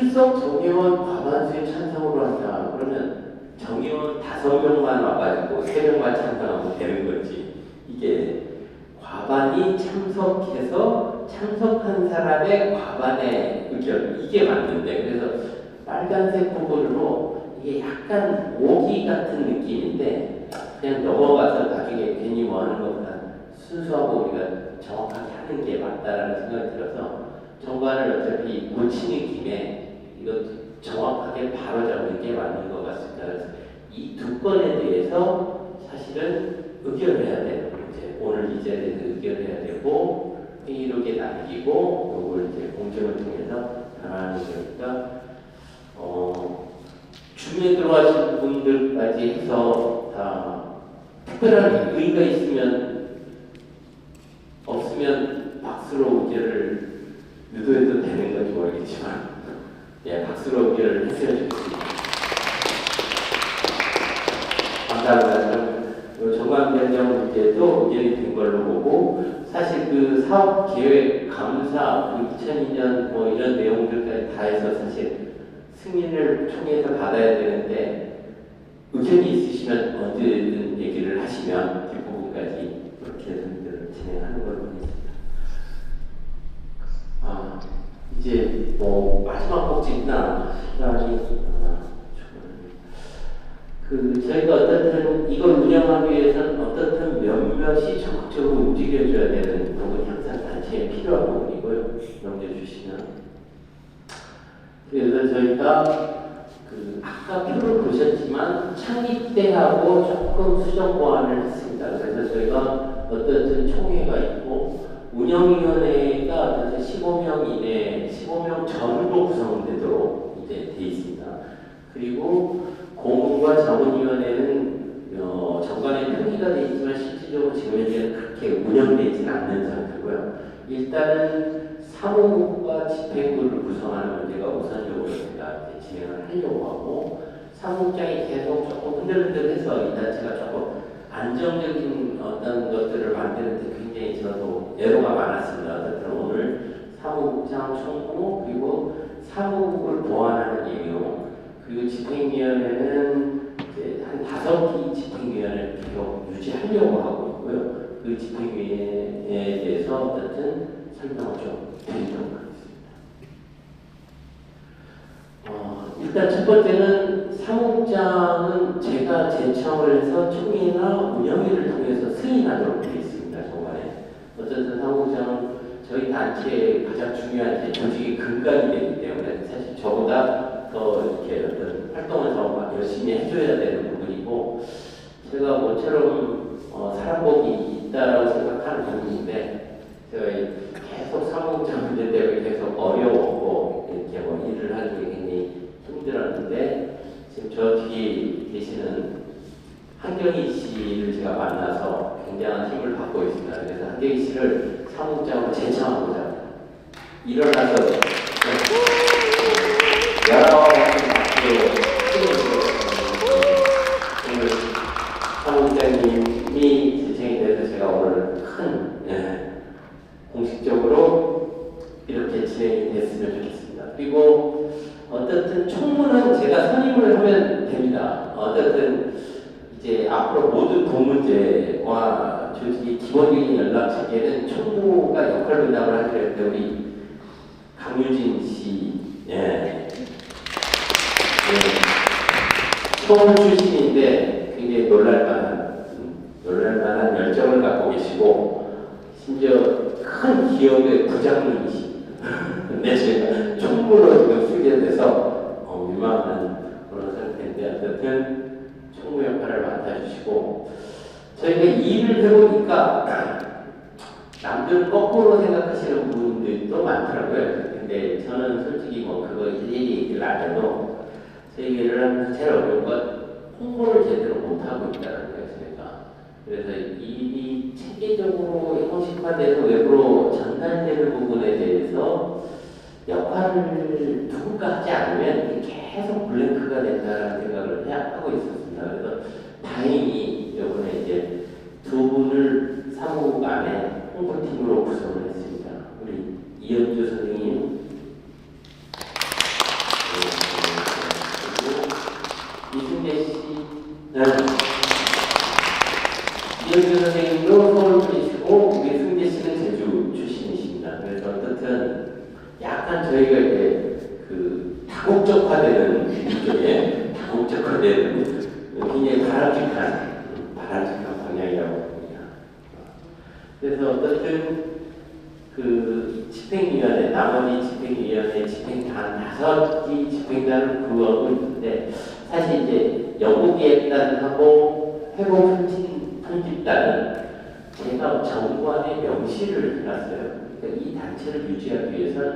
출석 정의원 과반수의 찬성으로 한다. 그러면 정의원 5명만 와가지고 3명만 찬성하면 되는 거지. 이게 과반이 참석해서 참석한 사람의 과반의 의견, 이게 맞는데, 그래서 빨간색 부분으로 이게 약간 오기 같은 느낌인데 그냥 넘어가서 나중에 괜히 뭐 하는 것보다 순수하고 우리가 정확하게 하는 게 맞다라는 생각이 들어서 정관을 어차피 고치는 김에 이거 정확하게 바로잡는 게 맞는 것 같습니다. 그래서 이 두 건에 대해서 사실은 의결을 해야 되는 문제, 오늘 이 자리에서 의결을 해야 되고 회의록에 남기고 이걸 이제 공정을 통해서 변화하는 거니까 중에 들어가신 분들까지 해서 다 특별한 의의가 있으면 없으면 박수로 의결을 유도해도 되는 건지 모르겠지만 예, 박수로 의결을 했으면 좋겠습니다. 감사합니다. 정관변경 문제도 의견이 된 걸로 보고 사실 그 사업 계획 감사 그 2002년 뭐 이런 내용들까지 다 해서 사실 승인을 총회에서 받아야 되는데 의견이 있으시면 언제든 얘기를 하시면 뒷부분까지 그렇게 해서 진행하는 걸로 하겠습니다. 이제 뭐 마지막 꼭지나 시간이 저희가 어떻든 이걸 운영하기 위해서는 어떻든 몇몇이 적극적으로 움직여줘야 되는 부분이 항상 단체에 필요한 부분이고요. 넘겨주시면. 그래서 저희가 아까 표를 보셨지만 창립 때하고 조금 수정 보완을 했습니다. 그래서 저희가 어떤 총회가 있고 운영위원회가 어떤 15명 이내, 15명 전으로 구성되도록 이제 돼 있습니다. 그리고 공무과 자문위원회는 정관에 표기가 되어 있지만 실질적으로 지금 현재는 그렇게 운영되지는 않는 상태고요. 일단은 사무국과 집행부를 구성하는 문제가 우선적으로 제가 진행을 하려고 하고 사무국장이 계속 조금 흔들흔들해서 이 단체가 조금 안정적인 어떤 것들을 만드는데 굉장히 저도 애로가 많았습니다. 어쨌든 오늘 사무국장 총무 그리고 사무국을 보완하는 내용 그리고 집행위원회는 이제 한 5기 집행위원회를 계속 유지하려고 하고 있고요. 그 집행위원회에 대해서 어쨌든 설명을 좀 드리도록 하겠습니다. 일단 첫 번째는 사무국장은 제가 제청을 해서 총회나 운영위를 통해서 승인하도록 되어 있습니다. 정관에. 어쨌든 사무국장은 저희 단체의 가장 중요한 이제 조직의 근간이 되기 때문에 사실 저보다 더 이렇게 어떤 활동을 더 열심히 해줘야 되는 부분이고 제가 모처럼 사람 복이 있다라고 생각하는 부분인데 제가 계속 사무국장 문제 때문에 계속 어려웠고 이렇게 뭐 일을 하는 게 굉장히 힘들었는데 지금 저 뒤에 계시는 한경희 씨를 제가 만나서 굉장한 힘을 받고 있습니다. 그래서 한경희 씨를 사무국장으로 제청하고자 합니다. 일어나서 여러 오늘 사무국장님이 제청이 돼서 제가 오늘 큰 공식적으로 이렇게 진행이 됐으면 좋겠습니다. 그리고 어떻든 총무는 제가 선임을 하면 됩니다. 어떻든 이제 앞으로 모든 부문제와 조직의 기본적인 연락 체계는 총무가 역할 분담을 하기로 했는데 우리 강유진 씨, 총무 출신인데 굉장히 놀랄만한 열정을 갖고 계시고 심지어 큰 기업의 부장님이십니다. 근데 제가 총무로 지금 수견돼서 민망한 그런 상태인데 어쨌든 총무 역할을 맡아주시고 저희가 일을 해보니까 남들 거꾸로 생각하시는 분들도 많더라고요. 근데 저는 솔직히 뭐 그거 일일이 얘기를 안 해도 저희 일을 하면서 제일 어려운 건 홍보를 제대로 못하고 있다는 거예요. 저희가. 그래서 일이 체계적으로 형식화돼서 외부로 전달되는 부분에 대해서 역할을 누군가 하지 않으면 계속 블랭크가 된다는 생각을 하고 있었습니다. 그래서 다행히 이번에 이제 두 분을 사무국 안에 홍보팀으로 구성을 했습니다. 우리 이현주 선생님, 그리고 이승재 씨, 이현주 선생님도 서울 분이시고 우리 승재 씨는 제주 출신이십니다. 그래서 어쨌든 약간 저희가 이제 그 다국적화되는 일종의 다국적화되는 굉장히 바람직한 방향이라고 봅니다. 그래서 어쨌든 그 집행위원회, 나머지 집행위원회 집행단 5기 집행단을 구하고 있는데 사실 이제 연구기획단하고 회복편집단은 제가 정부안에 명시를 해놨어요. 그러니까 이 단체를 유지하기 위해서는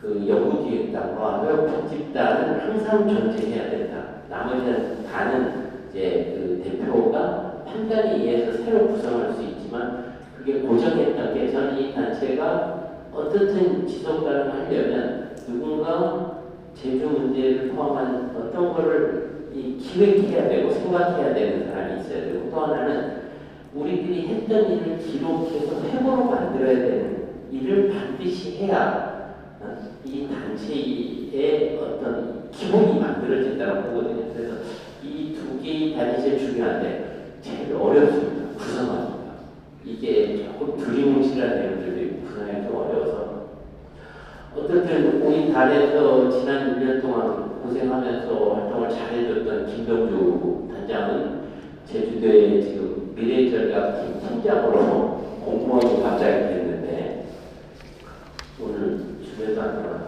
그 연구기획단과 회복편집단은 항상 존재해야 된다. 나머지는 단은 이제 그 대표가 판단에 의해서 새로 구성할 수 있지만 그게 고정했던 게 저는 이 단체가 어떻든 지속 가능하려면 누군가 제주 문제를 포함한 어떤 거를 기획해야 되고 생각해야 되는 사람이 있어야 되고 또 하나는 우리들이 했던 일을 기록해서 회고로 만들어야 되는 일을 반드시 해야 이 단체의 어떤 기본이 만들어진다고 보거든요. 그래서 이 두 개의 단위 제일 중요한데 제일 어렵습니다. 구성하기가. 이게 조금 두리뭉실한 내용들도 있고 구성하기 좀 어려워서 어쨌든 우리 단에서 지난 1년 동안 고생하면서 활동을 잘해줬던 김병주 단장은 제주도에 지금 미래전략팀 팀장으로 공무원이 갑자기 됐는데 오늘 집에서 안 들어왔나?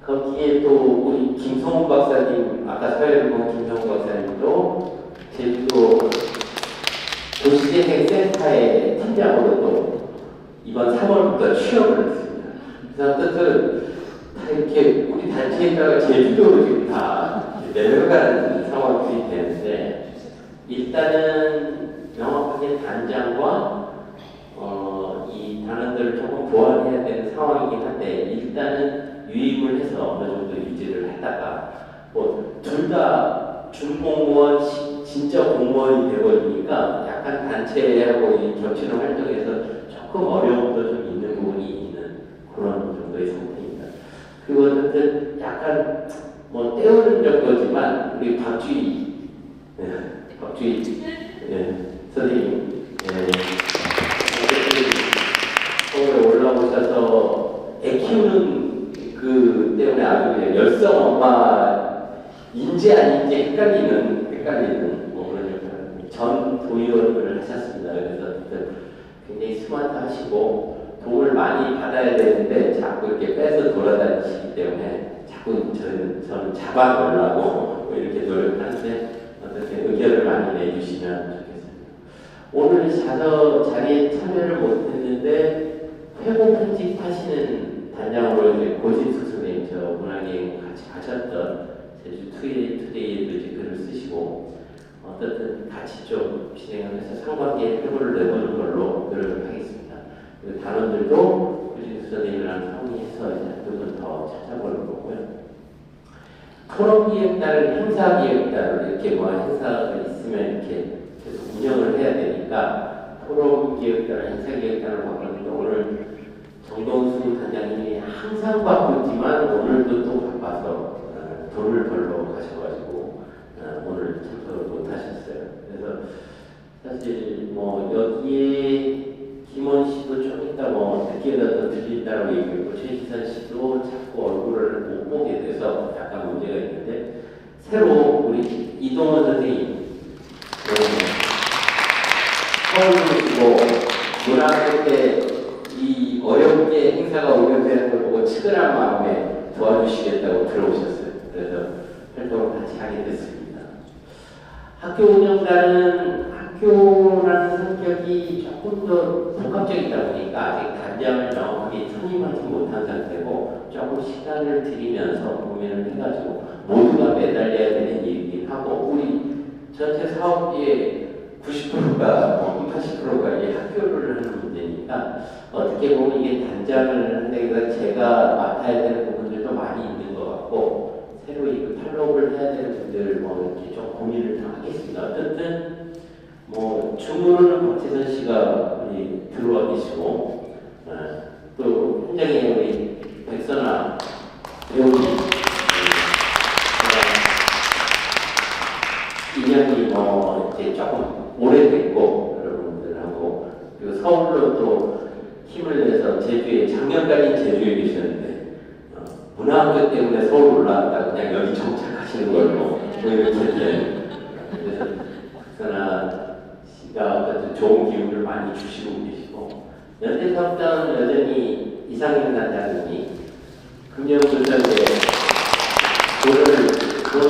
거기에 또 우리 김성훈 박사님, 아까 사회를 본 김성훈 박사님도 제주도 도시재생센터의 팀장으로 또 이번 3월부터 취업을 했습니다. 그래서 어쨌든 다 이렇게 우리 단체에다가 제주도로 지금 다 내려가는 상황이 되는데 일단은 명확하게 단장과 이 단원들을 조금 보완해야 되는 상황이긴 한데 일단은 유입을 해서 어느 정도 유지를 하다가 뭐 둘 다 준공무원 진짜 공무원이 되버리니까 약간 단체하고 이 겹치는 활동에서 조금 어려움도 좀 있는 부분이 있는 그런 정도의 상태입니다. 그리고 어쨌든 약간 뭐 때우는 정도지만 우리 박주희 선생님 서울에 올라오셔서 애 키우는 그 때문에 아주 그냥 열성 엄마인지 아닌지 헷갈리는 뭐 그런 역할. 전 도의원을 하셨습니다. 그래서 굉장히 스마트하시고 도움을 많이 받아야 되는데 자꾸 이렇게 빼서 돌아다니시기 때문에 자꾸 저는 잡아놓으려고 뭐 이렇게 노력하는데 어떻게 의견을 많이 내주시면 좋겠습니다. 오늘 자리에 참여를 못했는데 회고 편집하시는 단장으로 이제 고진수 선생님 저 문화기행 같이 가셨던 제주 투데이에도 이제 글을 쓰시고 어쨌든 같이 좀 진행하면서 상관계에 회고를 내보는 걸로 노력을 하겠습니다. 그리고 단원들도 고진수 선생님이랑 상의해서 이제 한쪽은 더 찾아보는 거고요. 토론기획단을 행사기획단으로 이렇게 뭐 행사가 있으면 이렇게 계속 운영을 해야 되니까 토론기획단을 행사기획단으로 바꿨는데 오늘 정동수 단장님이 항상 바쁘지만 오늘도 또 바빠서 돈을 벌러 가셔가지고 오늘 참석을 못하셨어요. 그래서 사실 뭐 여기에 김원 씨도 좀 이따 뭐 늦게라도 들린다고 얘기했고 최희선 씨도 자꾸 얼굴을 못 보게 돼서 약간 문제가 있는데 새로 우리 이동원 선생님 서울이고 문학회 때 이 어렵게 행사가 운영되는 걸 보고 측은한 마음에 도와주시겠다고 들어오셨어요. 그래서 활동을 같이 하게 됐습니다. 학교 운영단은 학교라는 성격이 조금 더 복합적이다 보니까 아직 단장을 명확하게 선임하지 못한 상태고 조금 시간을 들이면서 고민을 해가지고 모두가 매달려야 되는 일이긴 하고 우리 전체 사업비의 90%가 80%가 이 학교를 하는 문제니까 어떻게 보면 이게 단장을 한다기보다 제가 맡아야 되는 부분들도 많이 있는 것 같고 새로 이 팔로우를 해야 되는 분들 뭐 이렇게 좀 고민을 좀 하겠습니다. 어쨌든 뭐 주무로는 박재선 씨가 우리 들어와 계시고 또 현장에 우리 백선아 배우님 인연이 뭐 이제 조금 오래됐고 여러분들하고 그리고 서울로 또 힘을 내서 제주에 작년까지 제주에 계셨는데 문화학교 때문에 서울 올라왔다 그냥 여기 정착하시는 걸로 저희는 그랬어요. 그래서 백선아 씨가 어쨌든 좋은 기운을 많이 주시고 계시고 연대사업장은 여전히 이상현 단장님이 금년불산대 돈을 좀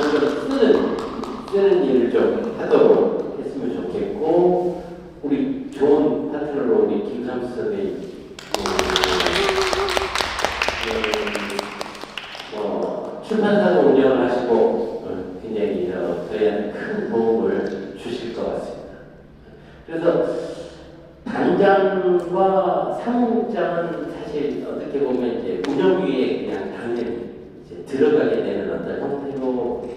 쓰는 일을 좀 하도록 했으면 좋겠고 우리 좋은 파트너로 우리 김삼수 선생님 출판사도 운영을 하시고 굉장히 저희한테 큰 도움을 주실 것 같습니다. 그래서 단장과 사무국장은 사실 어떻게 보면 이제 운영위에 그냥 당연히 이제 들어가게 되는 어떤 형태로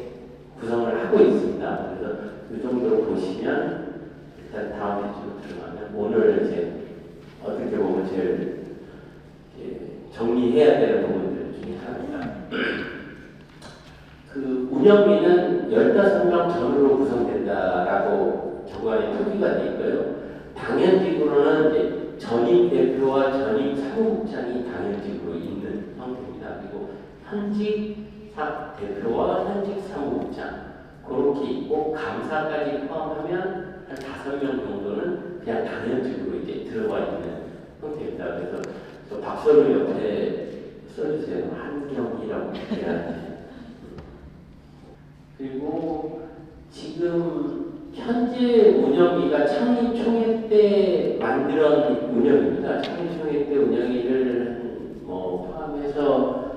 구성을 하고 있습니다. 그래서 이 정도로 보시면 일단 다음 페이지로 들어가면 오늘 이제 어떻게 보면 제일 정리해야 되는 부분들 중에 하나입니다. 그 운영위는 15명 전후로 구성된다라고 정관에 표기가 되어 있고요. 당연직으로는 이제 전임 대표와 전임 사무국장이 당연직으로 있는 형태입니다. 그리고 현직 대표와 현직 사무국장 그렇게 있고 감사까지 포함하면 한 5명 정도는 그냥 당연직으로 이제 들어와 있는 형태입니다. 그래서 저 박서를 옆에 써주세요. 한경이라고 해야지. 그리고 지금 현재 운영위가 창립총회 때 만들었던 운영입니다. 창립총회 때 운영위를 뭐 포함해서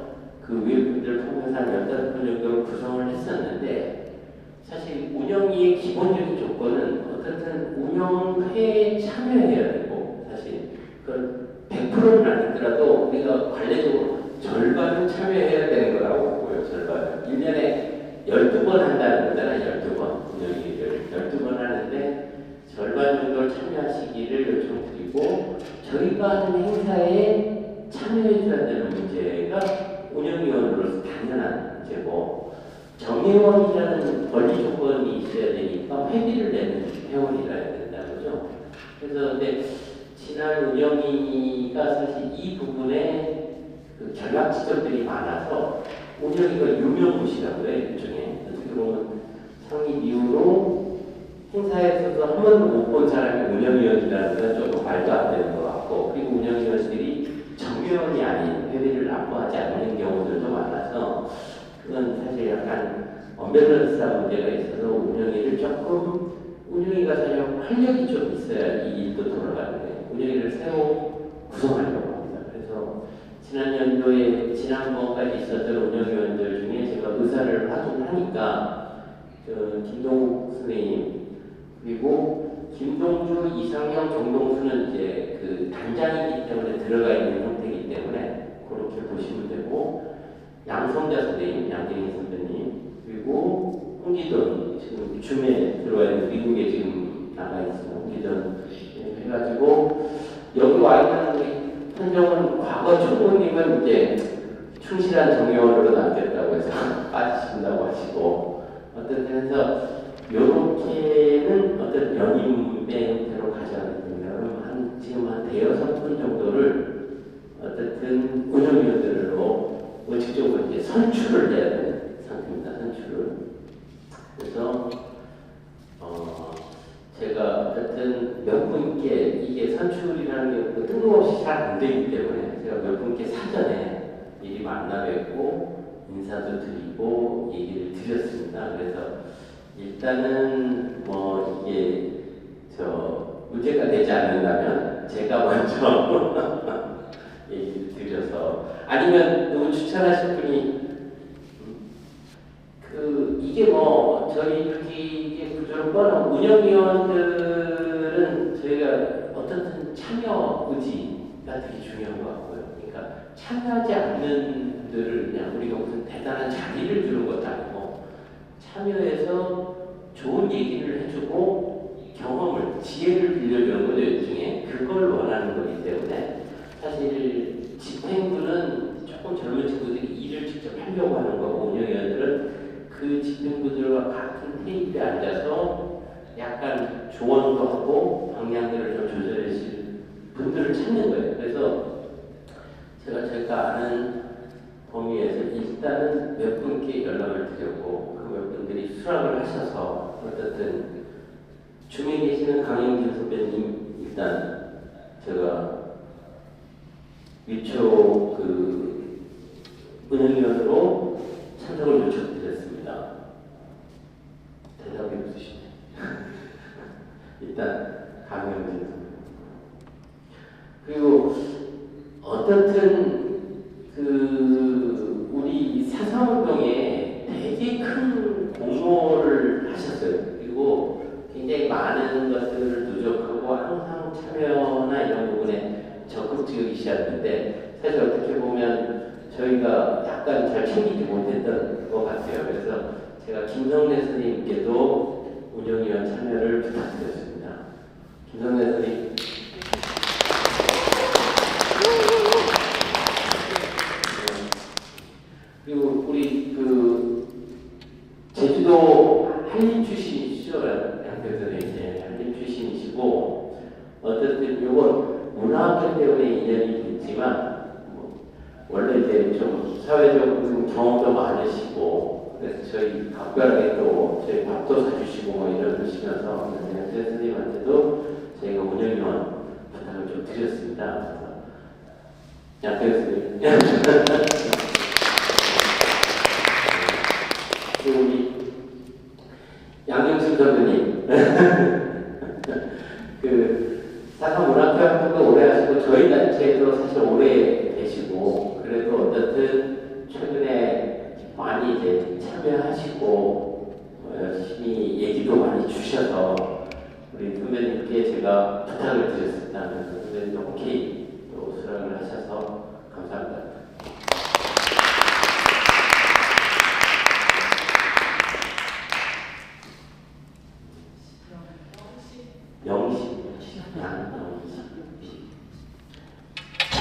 그 외부분들 통해서 한 15분 정도 구성을 했었는데 사실 운영위의 기본적인 조건은 어쨌든 운영회에 참여해야 되고 사실 그 100%는 아니더라도 우리가 관례적으로 절반은 참여해야 되는 거라고 보고요. 절반은 1년에 12번 한다는 거잖아요. 12번 운영위를 12번 하는데 절반 정도를 참여하시기를 요청드리고 저희가 하는 행사에 참여해줘야 되는 문제가 운영위원으로서 당연한 문제고 정회원이라는 권리 조건이 있어야 되니까 회비를 내는 회원이라야 된다는 거죠. 그래서 근데 지난 운영위가 사실 이 부분에 그 결락 지점들이 많아서 운영위가 유명무시라고 해요. 일종의 어떻게 보면 창립 이후로 행사에서도 한 번도 못 본 사람이 운영위원이라는 건 조금 말도 안 되는 것 같고 그리고 운영위원들이 정회원이 아닌 회비를 납부하지 않는 경우들도 많아서 그건 사실 약간 언밸런스한 문제가 있어서 운영위를 조금 운영위가 사실 활력이 좀 있어야 이 일도 돌아가는데 운영위를 새로 구성하려고 합니다. 그래서 지난 연도에 지난번까지 있었던 운영위원들 중에 제가 의사를 확인하니까 김동욱 선생님 그리고 김동주, 이상형, 정동수는 이제 그 단장이기 때문에 들어가 있는 형태이기 때문에 그렇게 보시면 되고 양성자 선생님, 양진희 선생님 그리고 홍기돈 지금 줌에 들어와 있는 미국에 지금 나가 있습니다. 홍기돈 해가지고 여기 와 있는 우리 한정은 과거 총무님은 이제 충실한 정의원으로 남겼다고 해서 빠지신다고 하시고 어떤 해서 요렇게는 어떤 연임의 형태로 가져가기 때문에 지금 한 5분 정도를 어쨌든 운영위원들로 원칙적으로 이제 선출을 해야 되는 상태입니다. 선출을. 그래서 제가 어쨌든 몇 분께 이게 선출이라는 게 뜬금없이 잘 안 되기 때문에 제가 몇 분께 사전에 미리 만나 뵙고 인사도 드리고 얘기를 드렸습니다. 그래서 일단은 뭐 이게 문제가 되지 않는다면 제가 먼저 얘기를 드려서 아니면 누구 추천하실 분이 이게 뭐 저희 이렇게 구조를 뻔한 운영위원들은 저희가 어떻든 참여 의지가 되게 중요한 것 같고요. 그러니까 참여하지 않는 분들을 그냥 우리가 무슨 대단한 자리를 주는 것도 아니고 참여해서 좋은 얘기를 해주고 경험을, 지혜를 빌려주는 거죠. 일종의 그걸 원하는 거기 때문에 사실 집행부는 조금 젊은 친구들이 일을 직접 하려고 하는 거고 운영위원들은 그 집행부들과 같은 테이블에 앉아서 약간 조언도 하고 방향들을 좀 조절해 주실 분들을 찾는 거예요. 그래서 제가 아는 범위에서 일단은 몇 분께 연락을 드렸고 그 몇 분들이 수락을 하셔서 어쨌든 주변에 계시는 강영진 선배님 일단 제가 위촉 그 운영위원으로 참석을 요청드렸습니다. 대답이 없으시네. 일단 강영진 선배님. 그리고 어떻든 그 우리 사사운동에 되게 큰 공모를 하셨어요. 그리고 굉장히 많은 것들을 누적하고 항상 참여나 이런 부분에 적극적이셨는데 사실 어떻게 보면 저희가 약간 잘 챙기지 못했던 것 같아요. 그래서 제가 김성래 선생님께도 운영위원 참여를 부탁드렸습니다. 김성래 선생님. 그리고 우리 그 제주도 한림 출신이시죠? 양태선 이제 한림 출신이시고 어쨌든 이건 문화학교 때문에 인연이 됐지만 원래 이제 좀 사회적으로 경험도 많으시고 그래서 저희 각별하게 또 저희 밥도 사주시고 뭐 이러시면서 양태선 선생님한테도 저희가 운영위원 부탁을 좀 드렸습니다. 양태선 선생님. 그리고 우리 양경순 선배님 그 사사문학교학교도 오래 하시고 저희 단체에도 사실 오래 계시고 그래도 어쨌든 최근에 많이 이제 참여하시고 열심히 얘기도 많이 주셔서 우리 선배님께 제가 부탁을 드렸습니다. 그래서 선배님도 오케이 또 수락을 하셔서 감사합니다.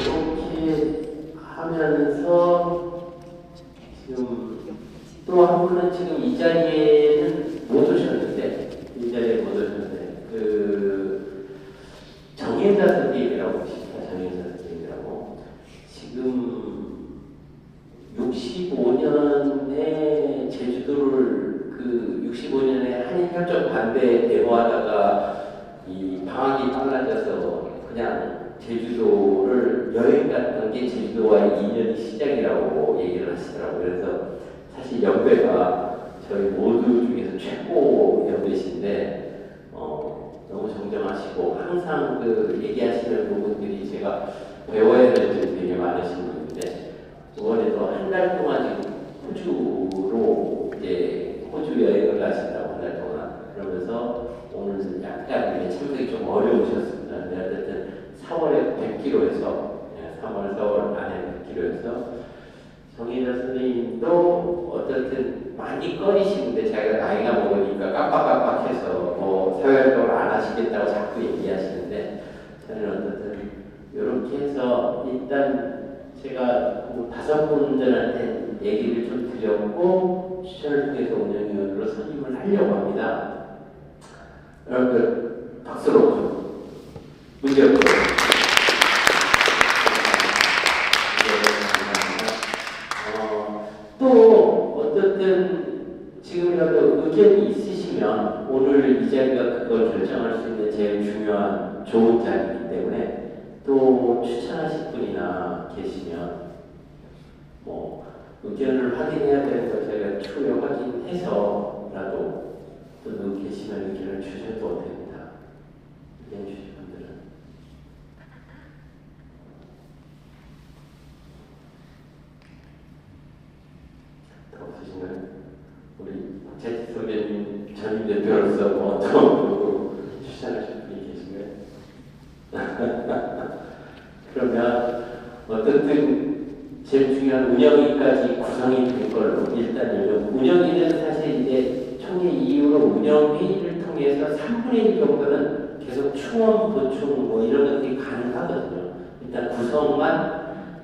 이렇게 하면서 지금 또 한 분은 지금 이 자리에는 못 오셨는데 그 정혜자 선생님이라고 계십니다. 정혜자 선생님이라고 지금 65년에 제주도를 그 65년에 한일협정 반대 대모하다가 이 방학이 빨라져서 그냥 제주도를 여행 갔던 게 제주도와의 인연이 시작이라고 얘기를 하시더라고요. 그래서 사실 연배가 저희 모두 중에서 최고 연배신데 너무 정정하시고 항상 그 얘기하시는 부분들이 제가 배워야 될 점이 되게 많으신 분인데 이번에도 한 달 동안 지금 호주로 이제 호주 여행을 가신다고 한 달 동안 그러면서 오늘 약간 참석이 좀 어려우셨습니다. 근데 어쨌든 3월에 100km에서 3월, 4월 안에 100km에서 정혜자 선생님도 어쨌든 많이 꺼리시는데 자기가 나이가 먹으니까 깜빡깜빡해서 뭐 사회활동을 안 하시겠다고 자꾸 얘기하시는데 저는 어쨌든 이렇게 해서 일단 제가 5분들한테 얘기를 좀 드렸고 추천을 통해서 운영위원으로 선임을 하려고 합니다. 여러분들 박수로 좀 문제 없죠? 또 어쨌든 지금이라도 의견이 있으시면 오늘 이 자리가 그걸 결정할 수 있는 제일 중요한 좋은 자리이기 때문에 또 추천하실 분이나 계시면 뭐 의견을 확인해야 되는 걸 제가 추후에 확인해서라도 또 누구 계시면 의견을 주셔도 됩니다. 의견 주신 분들은 더 없으신가요? 우리 박재치 선배님 전임 대표로서 뭐 어떤 누구 추천하실 분이 계신가요? 그러면 어쨌든 제일 중요한 운영위까지 구성이 된 걸로 일단 운영위는 사실 이제 총회 이후로 운영회의를 통해서 3분의 1 정도는 계속 충원, 보충 뭐 이런 것들이 가능하거든요. 일단 구성만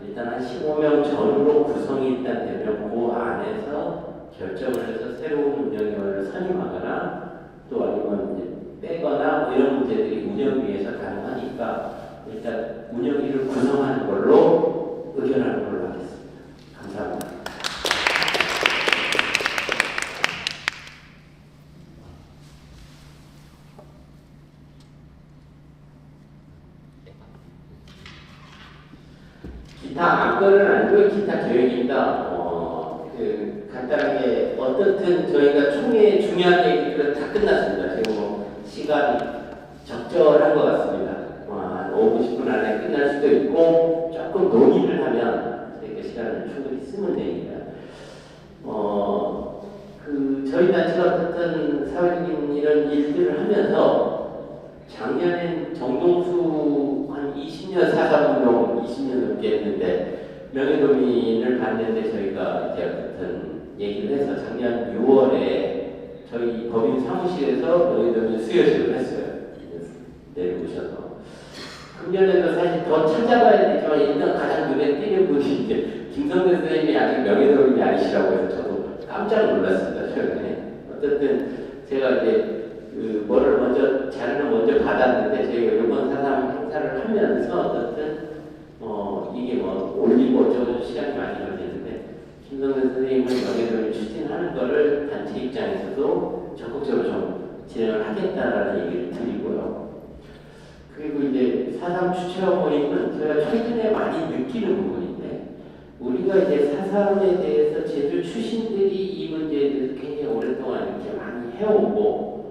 일단 한 15명 전으로 구성이 일단 되면 그 안에서 결정을 해서 새로운 운영위원을 선임하거나 또 아니면 이제 빼거나 뭐 이런 문제들이 운영위에서 가능하니까 일단 운영위를 구성하는 걸로 의견하는 걸로 하겠습니다. 감사합니다. 기타 안건은 아니고 기타 계획입니다. 간단하게 어떻든 저희가 총회 중요한 얘기들은 다 끝났습니다. 지금 뭐 시간이 적절한 것 같습니다. 한 5, 90분 안에 끝날 수도 있고 조금 논의를 하면 저희가 시간을 충분히 쓰면 되니까. 저희 단체가 어떤 사회적인 이런 일들을 하면서 작년엔 정동수 한 20년 사사운동 20년 넘게 했는데 명예도민을 받는데 저희가 이제 어떤 얘기를 해서 작년 6월에 저희 법인 사무실에서 명예도민 수여식을 했어요. 내려오셔서. 금년에도 사실 더 찾아봐야 되지만 일단 가장 눈에 띄는 분이 이제 김성대 선생님이 아직 명예도민이 아니시라고 해서 저도 깜짝 놀랐습니다. 최근에. 어쨌든 제가 이제 뭐를 먼저 자료를 먼저 받았는데 저희가 이번 사상 행사를 하면서 어쨌든 이게 뭐 올리고 어쩌고 시간이 많이 걸리는데 김성대 선생님을 명예도민을 추진하는 거를 단체 입장에서도 적극적으로 좀 진행을 하겠다라는 얘기를 드리고요. 그리고 이제 사상 주체와 모임은 저희가 최근에 많이 느끼는 부분인데 우리가 이제 사상에 대해서 제주 출신들이 이 문제에 대해서 굉장히 오랫동안 이렇게 많이 해오고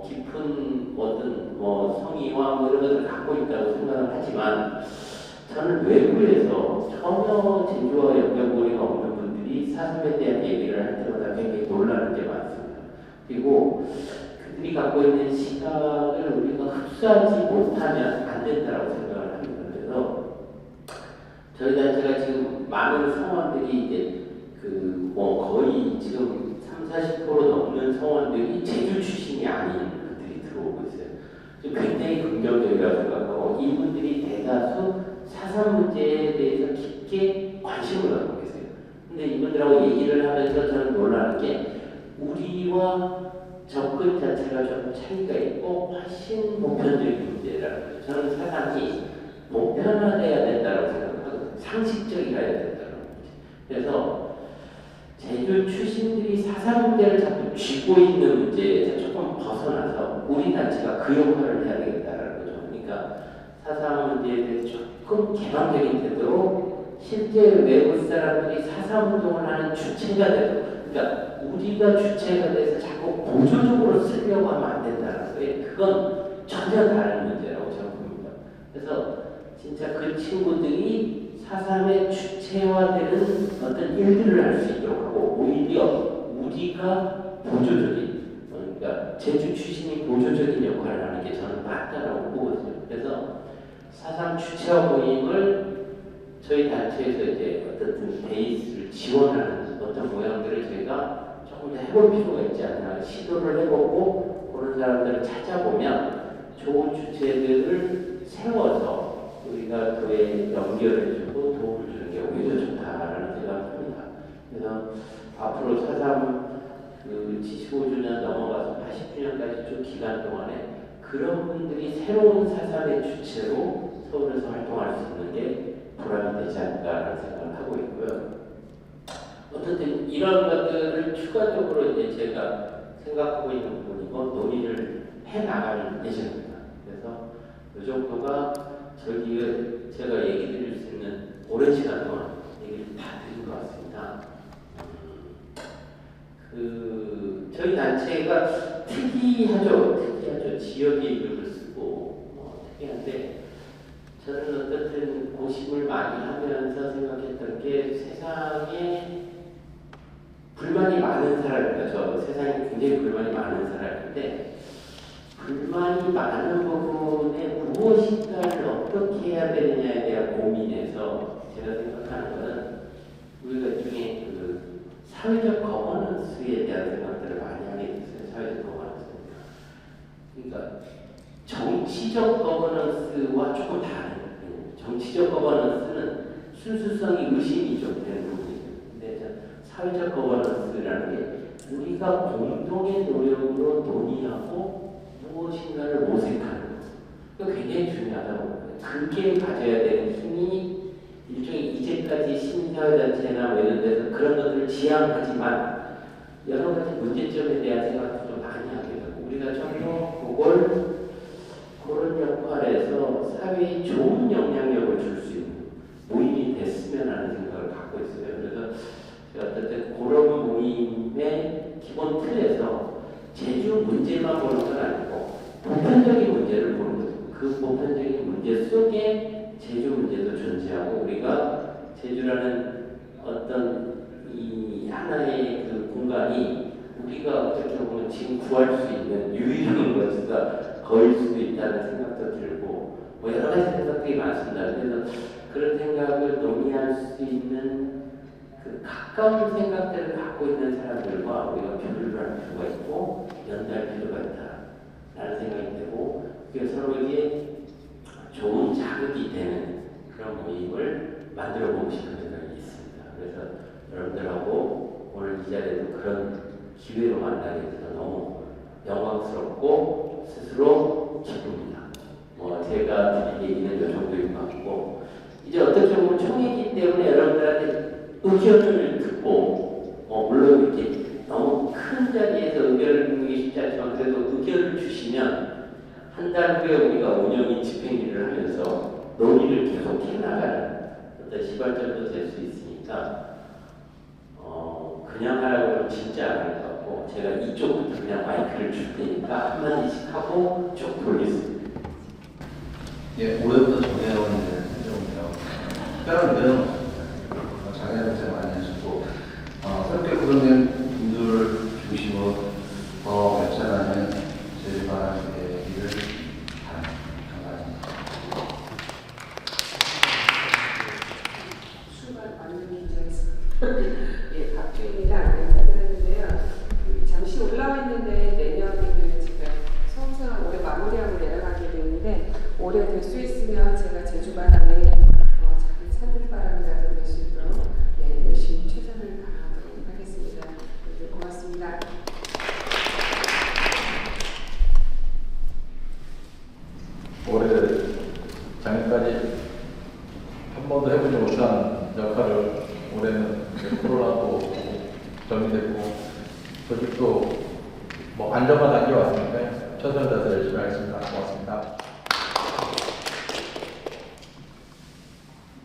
깊은 어떤 성의와 뭐 이런 것을 갖고 있다고 생각을 하지만 저는 외부에서 전혀 제주와 연결고리가 없는 분들이 사슴에 대한 얘기를 할 때마다 굉장히 놀라는 게 많습니다. 그리고 그들이 갖고 있는 시각을 우리가 흡수하지 못하면 안 된다고 생각을 합니다. 그래서 저희 단체가 지금 많은 성원들이 이제 거의 지금 30, 40% 넘는 성원들이 제주 출신이 아닌 분들이 들어오고 있어요. 굉장히 긍정적이라고 생각하고 이분들이 대다수 사상 문제에 대해서 깊게 관심을 갖고 계세요. 근데 이분들하고 얘기를 하면서 저는 놀라는 게 우리와 접근 자체가 좀 차이가 있고 훨씬 보편적인 문제라는 거예요. 저는 사상이 보편화돼야 된다고 생각하고 상식적이어야 된다는 거죠. 그래서 제주 출신들이 사상 문제를 자꾸 쥐고 있는 문제에서 조금 벗어나서 우리 단체가 그 역할을 해야 되겠다는 거죠. 그러니까 사상 문제에 대해서 조금 개방적인 태도로 실제 외국 사람들이 사상 운동을 하는 주체가 되고, 그러니까 우리가 주체가 돼서 자꾸 보조적으로 쓰려고 하면 안 된다는 거예요. 그건 전혀 다른 문제라고 저는 봅니다. 그래서 진짜 그 친구들이 사상의 주체화되는 어떤 일들을 할 수 있도록 하고 오히려 우리가 보조적인 그러니까 제주 출신이 보조적인 역할을 하는 게 저는 맞다라고 보거든요. 그래서 사상 주체화 모임을 저희 단체에서 이제 어떤 베이스를 지원하는 어떤 모양들을 저희가 조금 더 해볼 필요가 있지 않나 시도를 해보고 그런 사람들을 찾아보면 좋은 주체들을 세워서 우리가 그에 연결해주고 도움을 주는 게 오히려 좋다라는 생각합니다. 그래서 앞으로 사상 75주년 넘어가서 80주년까지 쭉 기간 동안에 그런 분들이 새로운 사상의 주체로 서울에서 활동할 수 있는 게 보람이 되지 않을까라는 생각을 하고 있고요. 어쨌든 이런 것들을 추가적으로 이제 제가 생각하고 있는 부분이고 논의를 해 나가는 예정입니다. 그래서 이 정도가 제가 얘기 드릴 수 있는 오랜 시간 동안 얘기를 다 드린 것 같습니다. 저희 단체가 특이하죠. 지역의 이름을 쓰고 특이한데 저는 어쨌든 고심을 많이 하면서 생각했던 게 세상에 불만이 많은 사람입니다. 저 세상에 굉장히 불만이 많은 사람인데 불만이 많은 부분에 무엇인가를 어떻게 해야 되느냐에 대한 고민에서 제가 생각하는 것은 우리가 일종의 사회적 거버넌스에 대한 생각들을 많이 하게 됐어요. 사회적 거버넌스. 그러니까 정치적 거버넌스와 조금 다른. 정치적 거버넌스는 순수성이 의심이 좀 되는 부분이죠. 근데 사회적 거버넌스라는 게 우리가 공동의 노력으로 논의하고 무엇인가를 모색하는 것. 그거 굉장히 중요하다고 봅니다. 그게 가져야 되는 힘이 일종의 이제까지 시민사회단체나 뭐 이런 데서 그런 것들을 지향하지만 여러 가지 문제점에 대한 생각도 좀 많이 하게 되고 우리가 좀 더 그걸 그런 역할에서 사회에 좋은 영향력을 줄 수 있는 모임이 됐으면 하는 생각을 갖고 있어요. 그래서 제가 어쨌든 그런 모임의 기본 틀에서 제주 문제만 보는 건 아니고 보편적인 문제를 보는 거죠. 그 보편적인 문제 속에 제주 문제도 존재하고 우리가 제주라는 어떤 이 하나의 그 공간이 우리가 어떻게 보면 지금 구할 수 있는 유일한 것이다 거일 수도 있다는 생각도 들고 뭐 여러 가지 생각들이 많습니다. 그래서 그런 생각을 논의할 수 있는 그 가까운 생각들을 갖고 있는 사람들과 우리가 교류를 할 필요가 있고 연대할 필요가 있다라는 생각이 되고 그게 서로에게 좋은 자극이 되는 그런 모임을 만들어 보고 싶은 생각이 있습니다. 그래서 여러분들하고 오늘 이 자리에도 그런 기회로 만나게 돼서 너무 영광스럽고 스스로 기쁩니다. 제가 드릴 얘기는 이 정도인 것 같고 이제 어떻게 보면 총회이기 때문에 여러분들한테 의견을 듣고 물론 이렇게 너무 큰 자리에서 의견을 듣는 게 쉽지 않지만 그래도 의견을 주시면 한 달 후에 우리가 운영인 집행일을 하면서 논의를 계속 해나가는 어떤 시발점도 될 수 있으니까 그냥 하라고 하면 진짜 안 할 것 같고 제가 이쪽부터 그냥 마이크를 줄 테니까 한마디씩 하고 쭉 돌리겠습니다. 예, 올해부터 정해온 행정이요. 특별한 의견은 없습니다. 장애를 고생 많이 하시고 새롭게 구성된 분들 중심으로 더 발전하는 제주바람 되기를 바랍니다. 수가 완전 긴장했습니다. 예, 박주인이랑 인사드렸는데요. 잠시 올라와 있는데 내년에는 제가 성성을 올해 마무리하고 내려가게 되는데 올해 될 수 있으면 제가 제주바람에 작은 산들바람이라도 될 수 있도록 열심히 최선을 다하도록 하겠습니다. 네, 고맙습니다. 올해 작년까지 한 번도 해보지 못한 역할을 올해는 코로나도 정리됐고 조직도 안정화 단계 왔으니까 최선을 다해서 열심히 하겠습니다. 고맙습니다.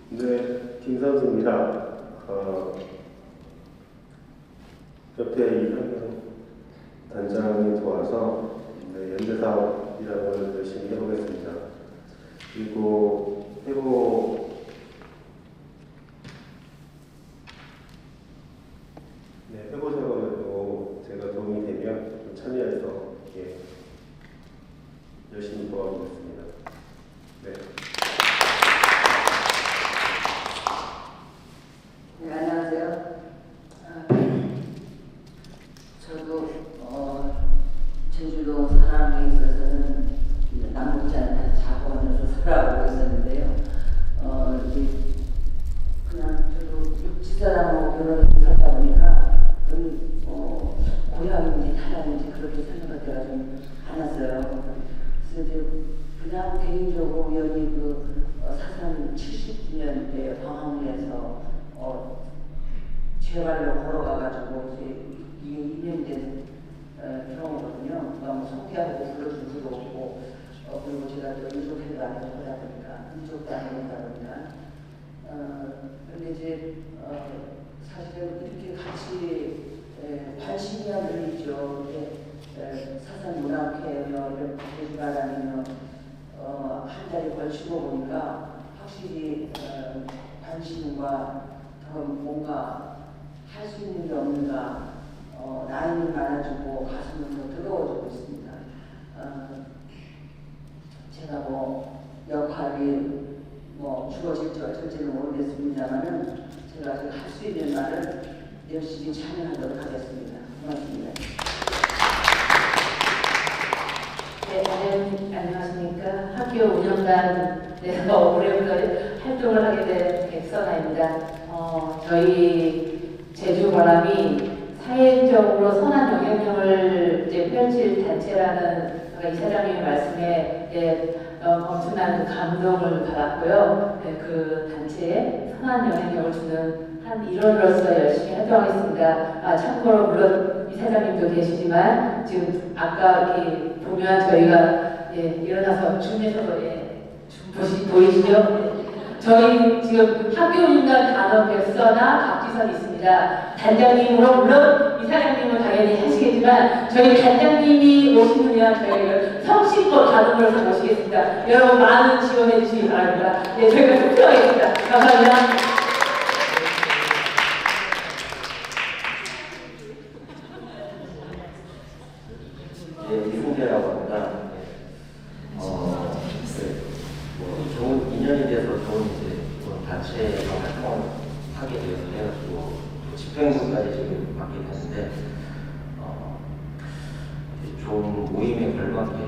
네, 김선수입니다. 옆에 이 단장이 도와서 연대사업이라는 걸 열심히 해보겠습니다. 그리고 회고 작업에도 제가 도움이 되면 좀 참여해서 열심히 도와보겠습니다. 네. 네, 안녕하세요. 저도 제주도 사람에 있어서는 남북지 않게 자본에서 살아오고 있었는데요. 이제 그냥 저도 육지 사람하고 결혼해서 살다 보니까 좀 고향인지 타향인지 그렇게 생각할 때가 좀 많았어요. 그래서 이제 그냥 개인적으로 우연히 사상 70주년 때 방황리에서 제발로 걸어가가지고 이게 2년 된 경우거든요. 너무 소개하고 불러준 수도 없고 그리고 제가 또 민족회도 안 해서 하다 보니까 민족도 안 해보다 보니까 근데 이제 사실은 이렇게 같이 관심이야 늘리죠. 사상 문화회 이런 제주바람이며 한 달에 걸치고 보니까 확실히 관심과 더 뭔가 할 수 있는 게 없는가 나이는 많아지고 가슴은 더 뜨거워지고 있습니다. 제가 역할이 주어질지 어쩔지는 모르겠습니다만은 제가 할 수 있는 말을 열심히 참여하도록 하겠습니다. 고맙습니다. 네, 안녕하십니까. 학교 운영단 내가 올해부터 활동을 하게 된 백선아입니다. 저희 제주바람이 사회적으로 선한 영향력을 이제 펼칠 단체라는 아까 이사장님의 말씀에 엄청난 감동을 받았고요. 그 단체에 선한 영향력을 주는 한 일원으로서 열심히 활동하겠습니다. 참고로 물론 이사장님도 계시지만 지금 아까 이렇게 보면 저희가 일어나서 춤에서도 보이시죠? 저희 지금 학교인간 단원 백서나 박지선 있습니다. 단장님으로 물론 이사장님은 당연히 하시겠지만 저희 단장님이 오시면 저희가 성심껏 단원으로서 모시겠습니다. 여러분 많은 지원해 주시기 바랍니다. 저희가 투표하겠습니다. 감사합니다. 이승재라고 합니다. 좋은 인연이 돼서 좋은 그런 단체에서 활동하게 되어서 집행부까지 지금 맡게 됐는데 좋은 모임에 걸맞게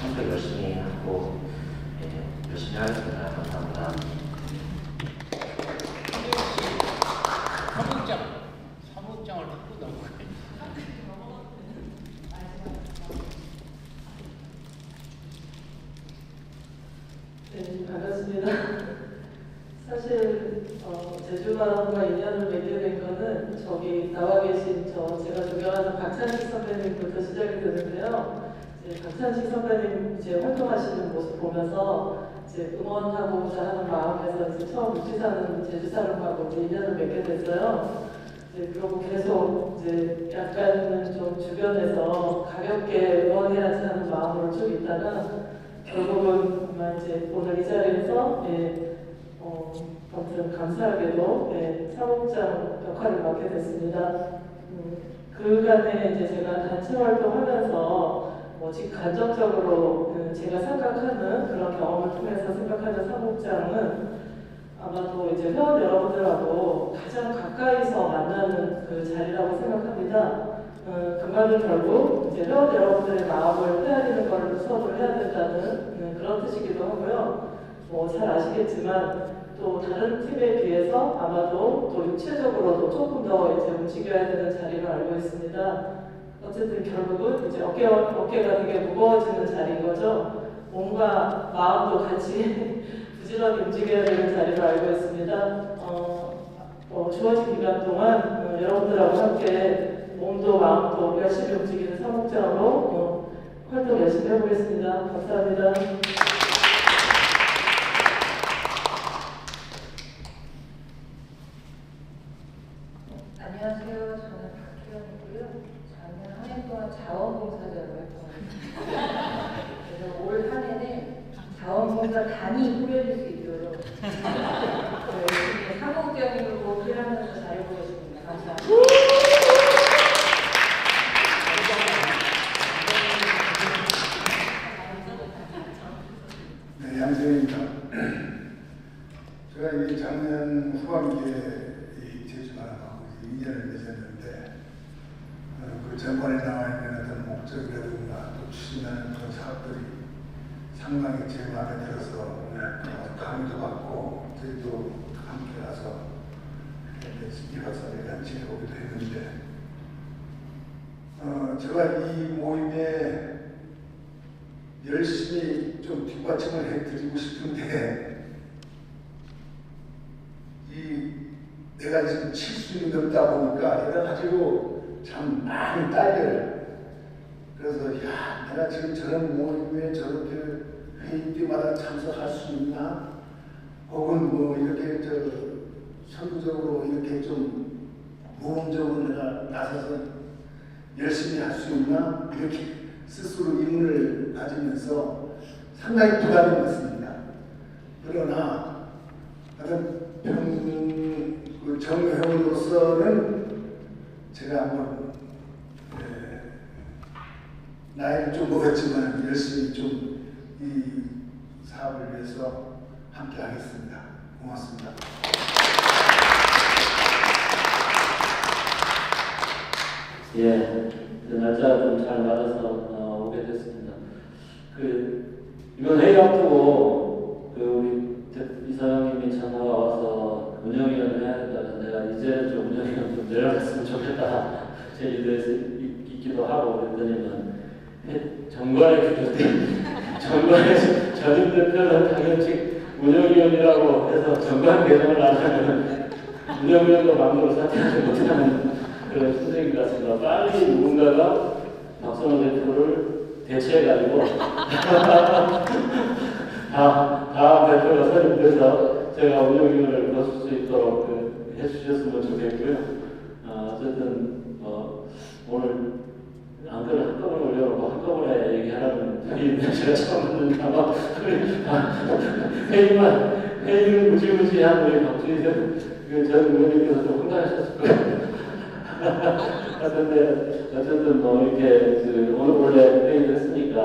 함께 열심히 하고 열심히 하겠습니다. 감사합니다. 사무장을 갖고 넘어가요. 네, 반갑습니다. 사실 제주바람과 인연을 맺게 된 거는 저기 나와 계신 제가 존경하는 박찬식 선배님부터 시작이 되는데요. 이제 박찬식 선배님 이제 활동하시는 모습 보면서 이제 응원하고자 하는 마음에서 이제 처음 우지사는 제주사람하고 이제 인연을 맺게 됐어요. 이제 그리고 계속 이제 약간은 좀 주변에서 가볍게 응원해야지 하는 마음으로 쭉 있다가 결국은 정말 이제 오늘 이 자리에서 아무튼 감사하게도 사무장 역할을 맡게 됐습니다. 그간에 이제 제가 단체 활동하면서 직간접적으로 제가 생각하는 그런 경험을 통해서 생각하는 사무장은 아마도 이제 회원 여러분들하고 가장 가까이서 만나는 그 자리라고 생각합니다. 그 말은 결국 이제 회원 여러분들의 마음을 헤아리는 걸 수업을 해야 된다는 그런 뜻이기도 하고요. 잘 아시겠지만 또 다른 팀에 비해서 아마도 또 육체적으로도 조금 더 이제 움직여야 되는 자리로 알고 있습니다. 어쨌든 결국은 이제 어깨가 되게 무거워지는 자리인 거죠. 몸과 마음도 같이 부지런히 움직여야 되는 자리로 알고 있습니다. 주어진 기간 동안 여러분들하고 함께 몸도 마음도 열심히 움직이는 사무장으로 활동 열심히 해보겠습니다. 감사합니다. 안녕하세요. 저는 박혜연이고요. 작년 한 해 동안 자원봉사자로 활동합니다. 그래서 올 한 해는 자원봉사 단이 꾸려질 수 있도록 열심히 사무장으로 일하면서 잘해보겠습니다. 감사합니다. 네, 양재입니다. 제가 이 작년 후반기에 이 제주바람하고 인연을 맺었는데 그 전반에 나와 있는 어떤 목적이라든가 또 추진하는 그런 사업들이 상당히 제 마음에 들어서 강의도 받고 저희도 함께 가서 이화사를 같이 해보기도 했는데 제가 이 모임에 열심히 좀 뒷받침을 해드리고 싶은데 내가 지금 70이 넘다 보니까 여러 가지로 참 많이 딸려요. 그래서 내가 지금 저런 모임에 저렇게 회의 때마다 참석할 수 있나? 혹은 뭐 이렇게 선구적으로 이렇게 좀 모험적으로 내가 나서서 열심히 할 수 있나? 이렇게 스스로 의문을 가지면서 상당히 부담이 됐습니다. 그러나 정회원으로서는 제가 한번 나이는 좀 먹었지만 열심히 좀 이 사업을 위해서 함께 하겠습니다. 고맙습니다. 그 날짜가 좀 잘 맞아서 오게 됐습니다. 이번 회의 앞두고 우리 이사장님이 전화가 와서 이제는 좀 운영이 좀 내려갔으면 좋겠다. 제주도에서 있기도 하고 그랬더니만 정관의 전임 대표는 당연히 운영위원이라고 해서 정관 개정을 안 하면 운영위원도 마음대로 사퇴하지 못하는 그런 선생님 같습니다. 빨리 누군가가 박선호 대표를 대체해가지고 다음 대표가 선임돼서 제가 운영위원을 거둘 수 있도록 해주셨으면 좋겠고요. 어쨌든 오늘 안그래도 한꺼번에 올려놓고 한꺼번에 얘기하라는 회의는 제가 처음 듣는데 아마 회의를 무지무지한 우리 박준희 전 의원님께서 좀 황당하셨을 거예요. 어쨌든 이렇게 오늘 원래 회의를 했으니까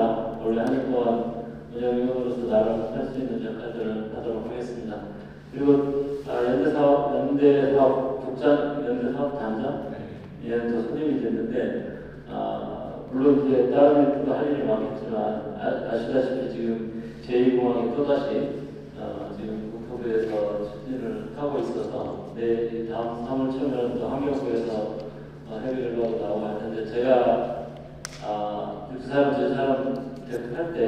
원래 한 해 동안 운영위원으로서 나름 할 수 있는 역할들을 하도록 하겠습니다. 그리고 연대사업 국장, 연대사업 단장 또 손님이 됐는데 물론 이제 다른 일도 할 일이 많겠지만 아시다시피 지금 제2공항이 또다시 지금 국토부에서 추진을 하고 있어서 다음 3월 초면 또 환경부에서 해외연락으로 나오고 할 텐데 제가 두 사람 대표할 때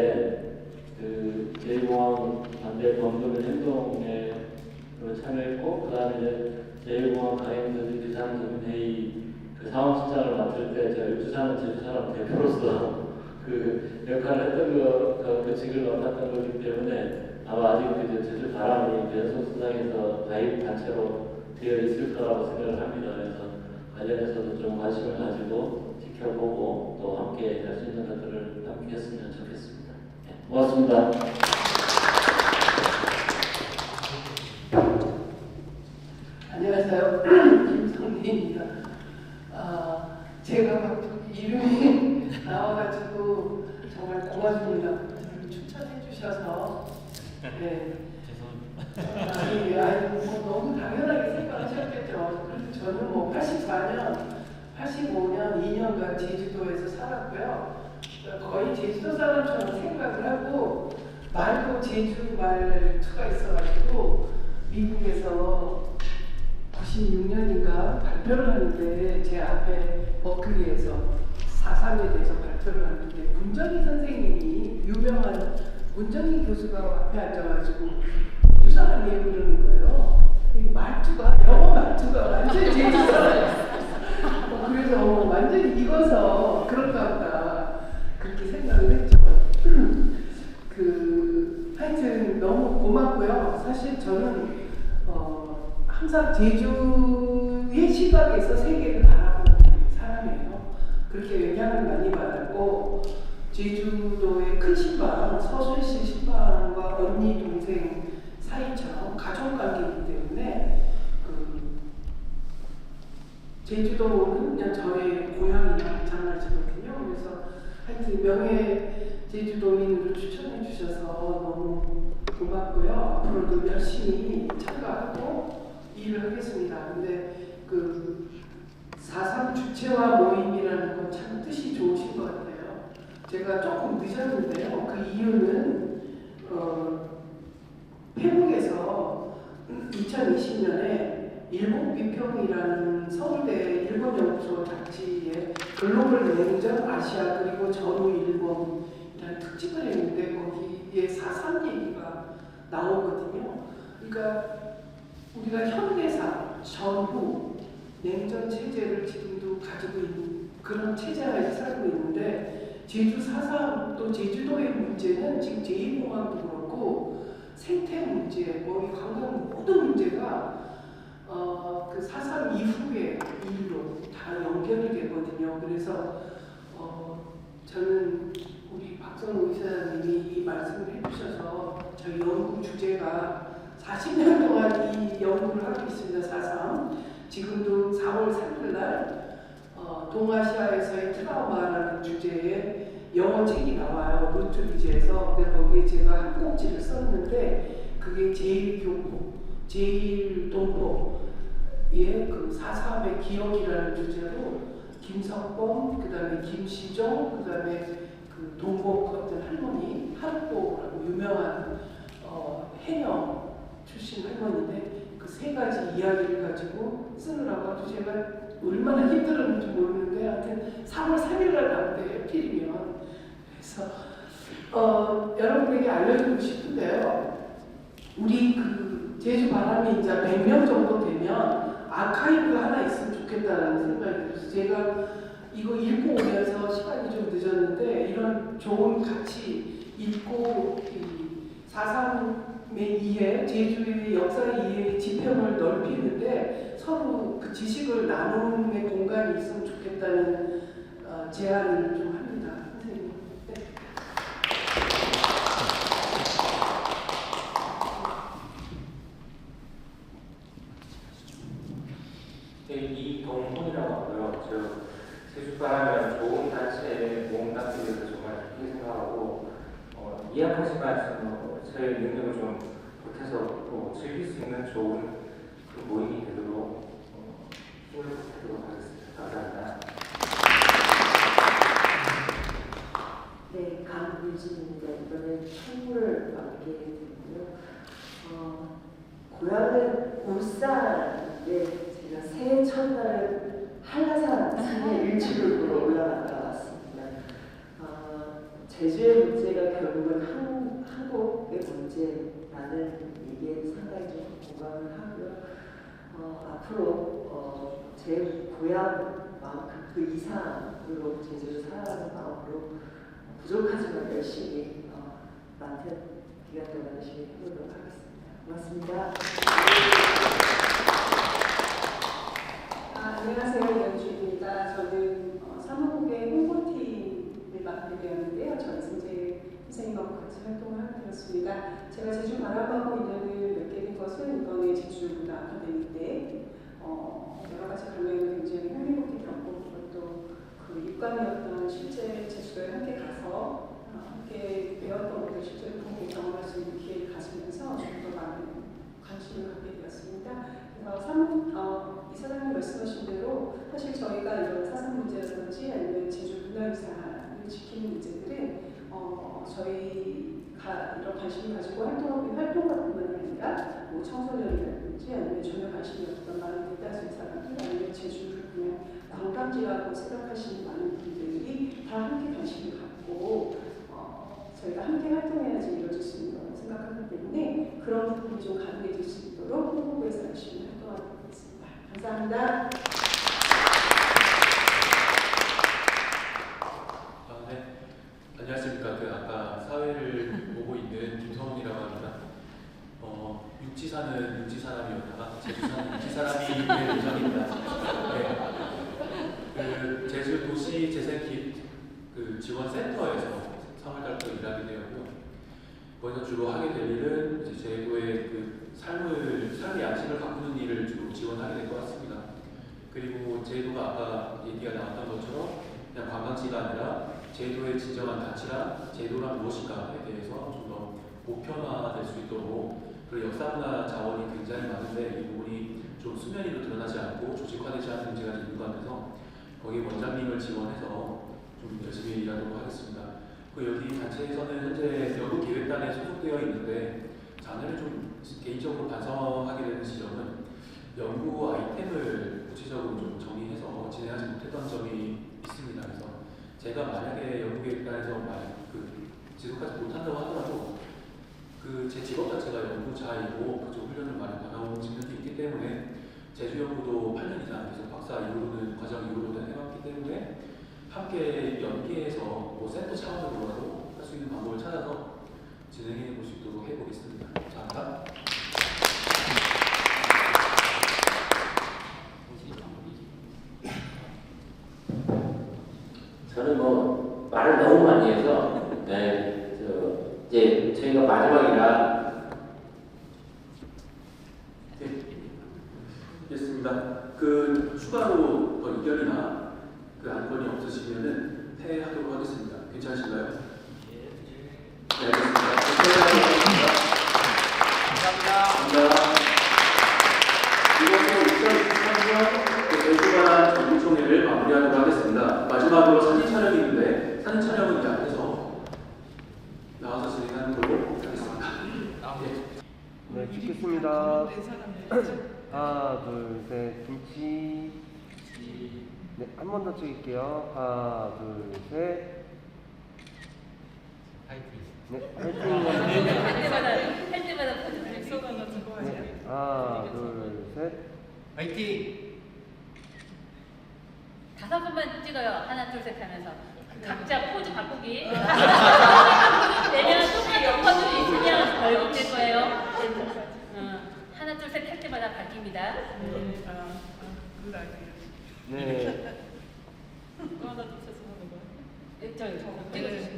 그 제2공항 반대 범죄 행동에 참여했고 그 다음에 이제 제1공항 가행들 비상금회의 그 상황실장을 맡을 때 제가 육주사는 제주사람 대표로서 그 역할을 했던 그 직을 맡았던 거기 때문에 아마 아직 그 제주 바람이 연속수당에서 가입 단체로 되어 있을 거라고 생각을 합니다. 그래서 관련해서도 좀 관심을 가지고 지켜보고 또 함께 할 수 있는 것들을 함께 했으면 좋겠습니다. 네, 고맙습니다. 안녕하세요. 김성리입니다. 제가 막 이름이 나와가지고 정말 고맙습니다. 저를 추천해 주셔서. 네. 너무 당연하게 생각하셨겠죠. 그래서 저는 85년 2년간 제주도에서 살았고요. 거의 제주도 사람처럼 생각을 하고 말도 제주 말투가 있어가지고 미국에서 96년인가 발표를 하는데 제 앞에 버클리에서 4.3에 대해서 발표를 하는데 문정희 선생님이 유명한 문정희 교수가 앞에 앉아가지고 제주사람 얘기 그러는 거예요. 이 말투가 영어 말투가 완전히 제주사람 그래서 완전히 익어서 그런가 보다 그렇게 생각을 했죠. 하여튼 너무 고맙고요. 사실 저는 항상 제주의 시각에서 세계를 바라보는 사람이에요. 그렇게 영향을 많이 받았고 제주도의 큰 신방, 서술시 신방과 언니 동생 사이처럼 가족관계이기 때문에 제주도는 그냥 저의 고향이나 마찬가지거든요. 그래서 하여튼 명예 제주도민으로 추천해 주셔서 너무 고맙고요. 앞으로도 열심히 참가하고 일을 하겠습니다. 근데 4.3 주체화 모임이라는 건 참 뜻이 좋으신 것 같아요. 제가 조금 늦었는데요. 그 이유는 페북에서 2020년에 일본 비평이라는 서울대 일본연구소 잡지에 글로벌 냉전 아시아 그리고 전후 일본이라는 특집을 했는데 거기에 4.3 얘기가 나오거든요. 그러니까 우리가 현대사, 전후, 냉전 체제를 지금도 가지고 있는 그런 체제 안에서 살고 있는데 제주 4.3 또 제주도의 문제는 지금 제2공항도 그렇고 생태 문제, 이 관광 모든 문제가 그 4.3 이후의 일로 다 연결이 되거든요. 그래서 저는 우리 박선호 의사님이 이 말씀을 해주셔서 저희 연구 주제가 40년 동안 이 연구를 하고 있습니다. 4.3 지금도 4월 3일 날 동아시아에서의 트라우마라는 주제의 영어 책이 나와요. 루트리지에서. 근데 거기에 제가 한 꼭지를 썼는데 그게 제1교포, 제1동포의 그 4.3의 기억이라는 주제로 김석범, 그 다음에 김시종, 그 다음에 그 동복 어떤 할머니, 하루보라고 유명한 해녀 출신 할머니인데 그 세 가지 이야기를 가지고 쓰느라고 아주 제가 얼마나 힘들었는지 모르는데 하여튼 3월 3일 날 나온대요. 필이면. 그래서 여러분에게 알려주고 싶은데요. 우리 그 제주 바람이 이제 100명 정도 되면 아카이브가 하나 있으면 좋겠다라는 생각이 들어서 제가 이거 읽고 오면서 시간이 좀 늦었는데 이런 좋은 가치 읽고 4.3의 이해, 제주의 역사의 이해 지평을 넓히는데 서로 그 지식을 나누는 공간이 있으면 좋겠다는 제안을 좀 합니다. 선생님. 네. 이동훈이라고 하고요. 저 제주바람이라는 좋은 단체의 모험 단체에서 정말 좋게 생각하고 이해하지만 저의 능력을 좀 보태서 또 즐길 수 있는 좋은 그 모임이 되도록 힘을 보태도록 하겠습니다. 감사합니다. 네, 강유진입니다. 이번에 청구를 맡게 됐고요. 고향은 울산인데 제가 새해 첫날은 한라산 산에 일출을 보러 올라갔다 왔습니다. 제주의 문제가 결국은 한국의 문제라는 얘기에 상당히 좀 공감을 하고요. 앞으로 제 고향만큼 그 이상으로 제주를 사랑하는 마음으로 부족하지만 열심히 맡은 기간 동안 열심히 해보도록 하겠습니다. 고맙습니다. 안녕하세요. 연주입니다. 저는 사무국의 홍보팀을 맡게 되었는데요. 전승재 선생님하고 같이 활동을 하게 되었습니다. 제가 제주 바라보고 인연을 맺게 된 것은 이번에 제주문화 아카데미 때 여러 가지 강연을 굉장히 흥미롭게 겪고 또 그 입감이었던 실제 제주도에 함께 가서 함께 배웠던 것들 실제로 보고 경험할 수 있는 기회를 가지면서 좀 더 많은 관심을 갖게 되었습니다. 그래서 이사장님 말씀하신 대로 사실 저희가 이런 사상 문제라든지 아니면 제주 문화유산을 지키는 문제들은 저희가 이런 관심을 가지고 활동하는 활동가뿐만 아니라 뭐 청소년이라든지 아니면 전혀 관심이 없던 많은 대다수의 사람들 아니면 제주를 그냥 관광지라고 생각하시는 많은 분들이 다 함께 관심을 갖고 저희가 함께 활동해야지 이루어질 수 있는 거라고 생각하기 때문에 그런 부분이 좀 가능해질 수 있도록 홍보부에서 열심히 활동하고 있습니다. 감사합니다. 네. 안녕하십니까. 아까 사회를 보고 있는 김성훈이라고 합니다. 육지 사는 육지 사람이었다가 제주 사는 육지 사람이 된 예정입니다. 네. 제주 도시 재생 지원센터에서 3월달부터 일하게 되었고요. 거기서 주로 하게 될 일은 이제 제주도의 그 삶의 양식을 바꾸는 일을 주로 지원하게 될 것 같습니다. 그리고 제주도가 아까 얘기가 나왔던 것처럼 그냥 관광지가 아니라 제주도의 진정한 가치랑 제주도란 무엇인가에 대해서 좀 더 보편화될 수 있도록 그리고 역사문화 자원이 굉장히 많은데 이 부분이 좀 수면 위로 드러나지 않고 조직화되지 않은 문제가 있는 것 같아서 거기 원장님을 지원해서 좀 열심히 일하도록 하겠습니다. 여기 단체에서는 현재 연구기획단에 소속되어 있는데 작년에 좀 개인적으로 반성하게 되는 지점은 연구 아이템을 구체적으로 좀 정리해서 진행하지 못했던 점이 있습니다. 그래서 제가 만약에 연구기획단에서 지속하지 못한다고 하더라도 제 직업 자체가 연구자이고 그쪽 훈련을 많이 받아온 측면도 있기 때문에 제주 연구도 8년 이상 계속 박사 이후로는 과정 이후로는 해왔기 때문에 함께 연계해서 뭐 센터 차원으로라도 할 수 있는 방법을 찾아서 진행해 볼 수 있도록 해보겠습니다. 감사합니다. 저는 뭐 말을 너무 많이 해서 이제 저희가 마지막이라 됐습니다. 추가로 의견이나 안건이 없으시면은 퇴하도록 하겠습니다. 괜찮으신가요? 네, 알겠습니다. 감사합니다. 이것으로 2023년 제주바람 전국총회를 마무리하도록 하겠습니다. 마지막으로 사진 촬영이 있는데 사진 촬영은 이제 앞에서 나와서 진행하는 걸로 하겠습니다. 네, 찍겠습니다. 네, 한 번 더 찍을게요. 하나, 둘, 셋. 파이팅. 네, 화이팅. 할 때마다 네, 하나, 둘, 셋. 파이팅. 5번만 찍어요. 하나, 둘, 셋 하면서. 각자 포즈 바꾸기. 내면 똑같은 포즈도 있으면 벌금될 거예요. 하나, 둘, 셋 할 때마다 바뀝니다. 네. 하나, 둘, 셋 하는 거야? 저기 찍어주시면.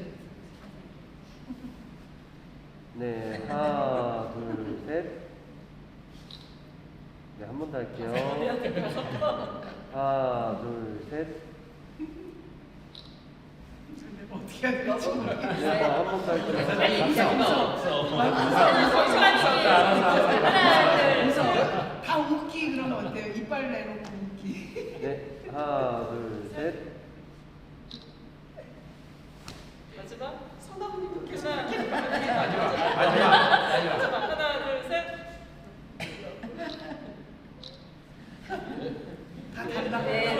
네, 하나, 둘, 셋. 네, 한 번 더 할게요. 하나, 둘, 셋. 어떻게 해야 될지 네, 한 번 더 할게요. 다 웃기 그러면 어때요? 이빨 내놓고 웃기. 네, 하나, 둘, 셋. 마지막 선아버님도 계속 마지막. 하나 둘 셋. 다 달라. 네.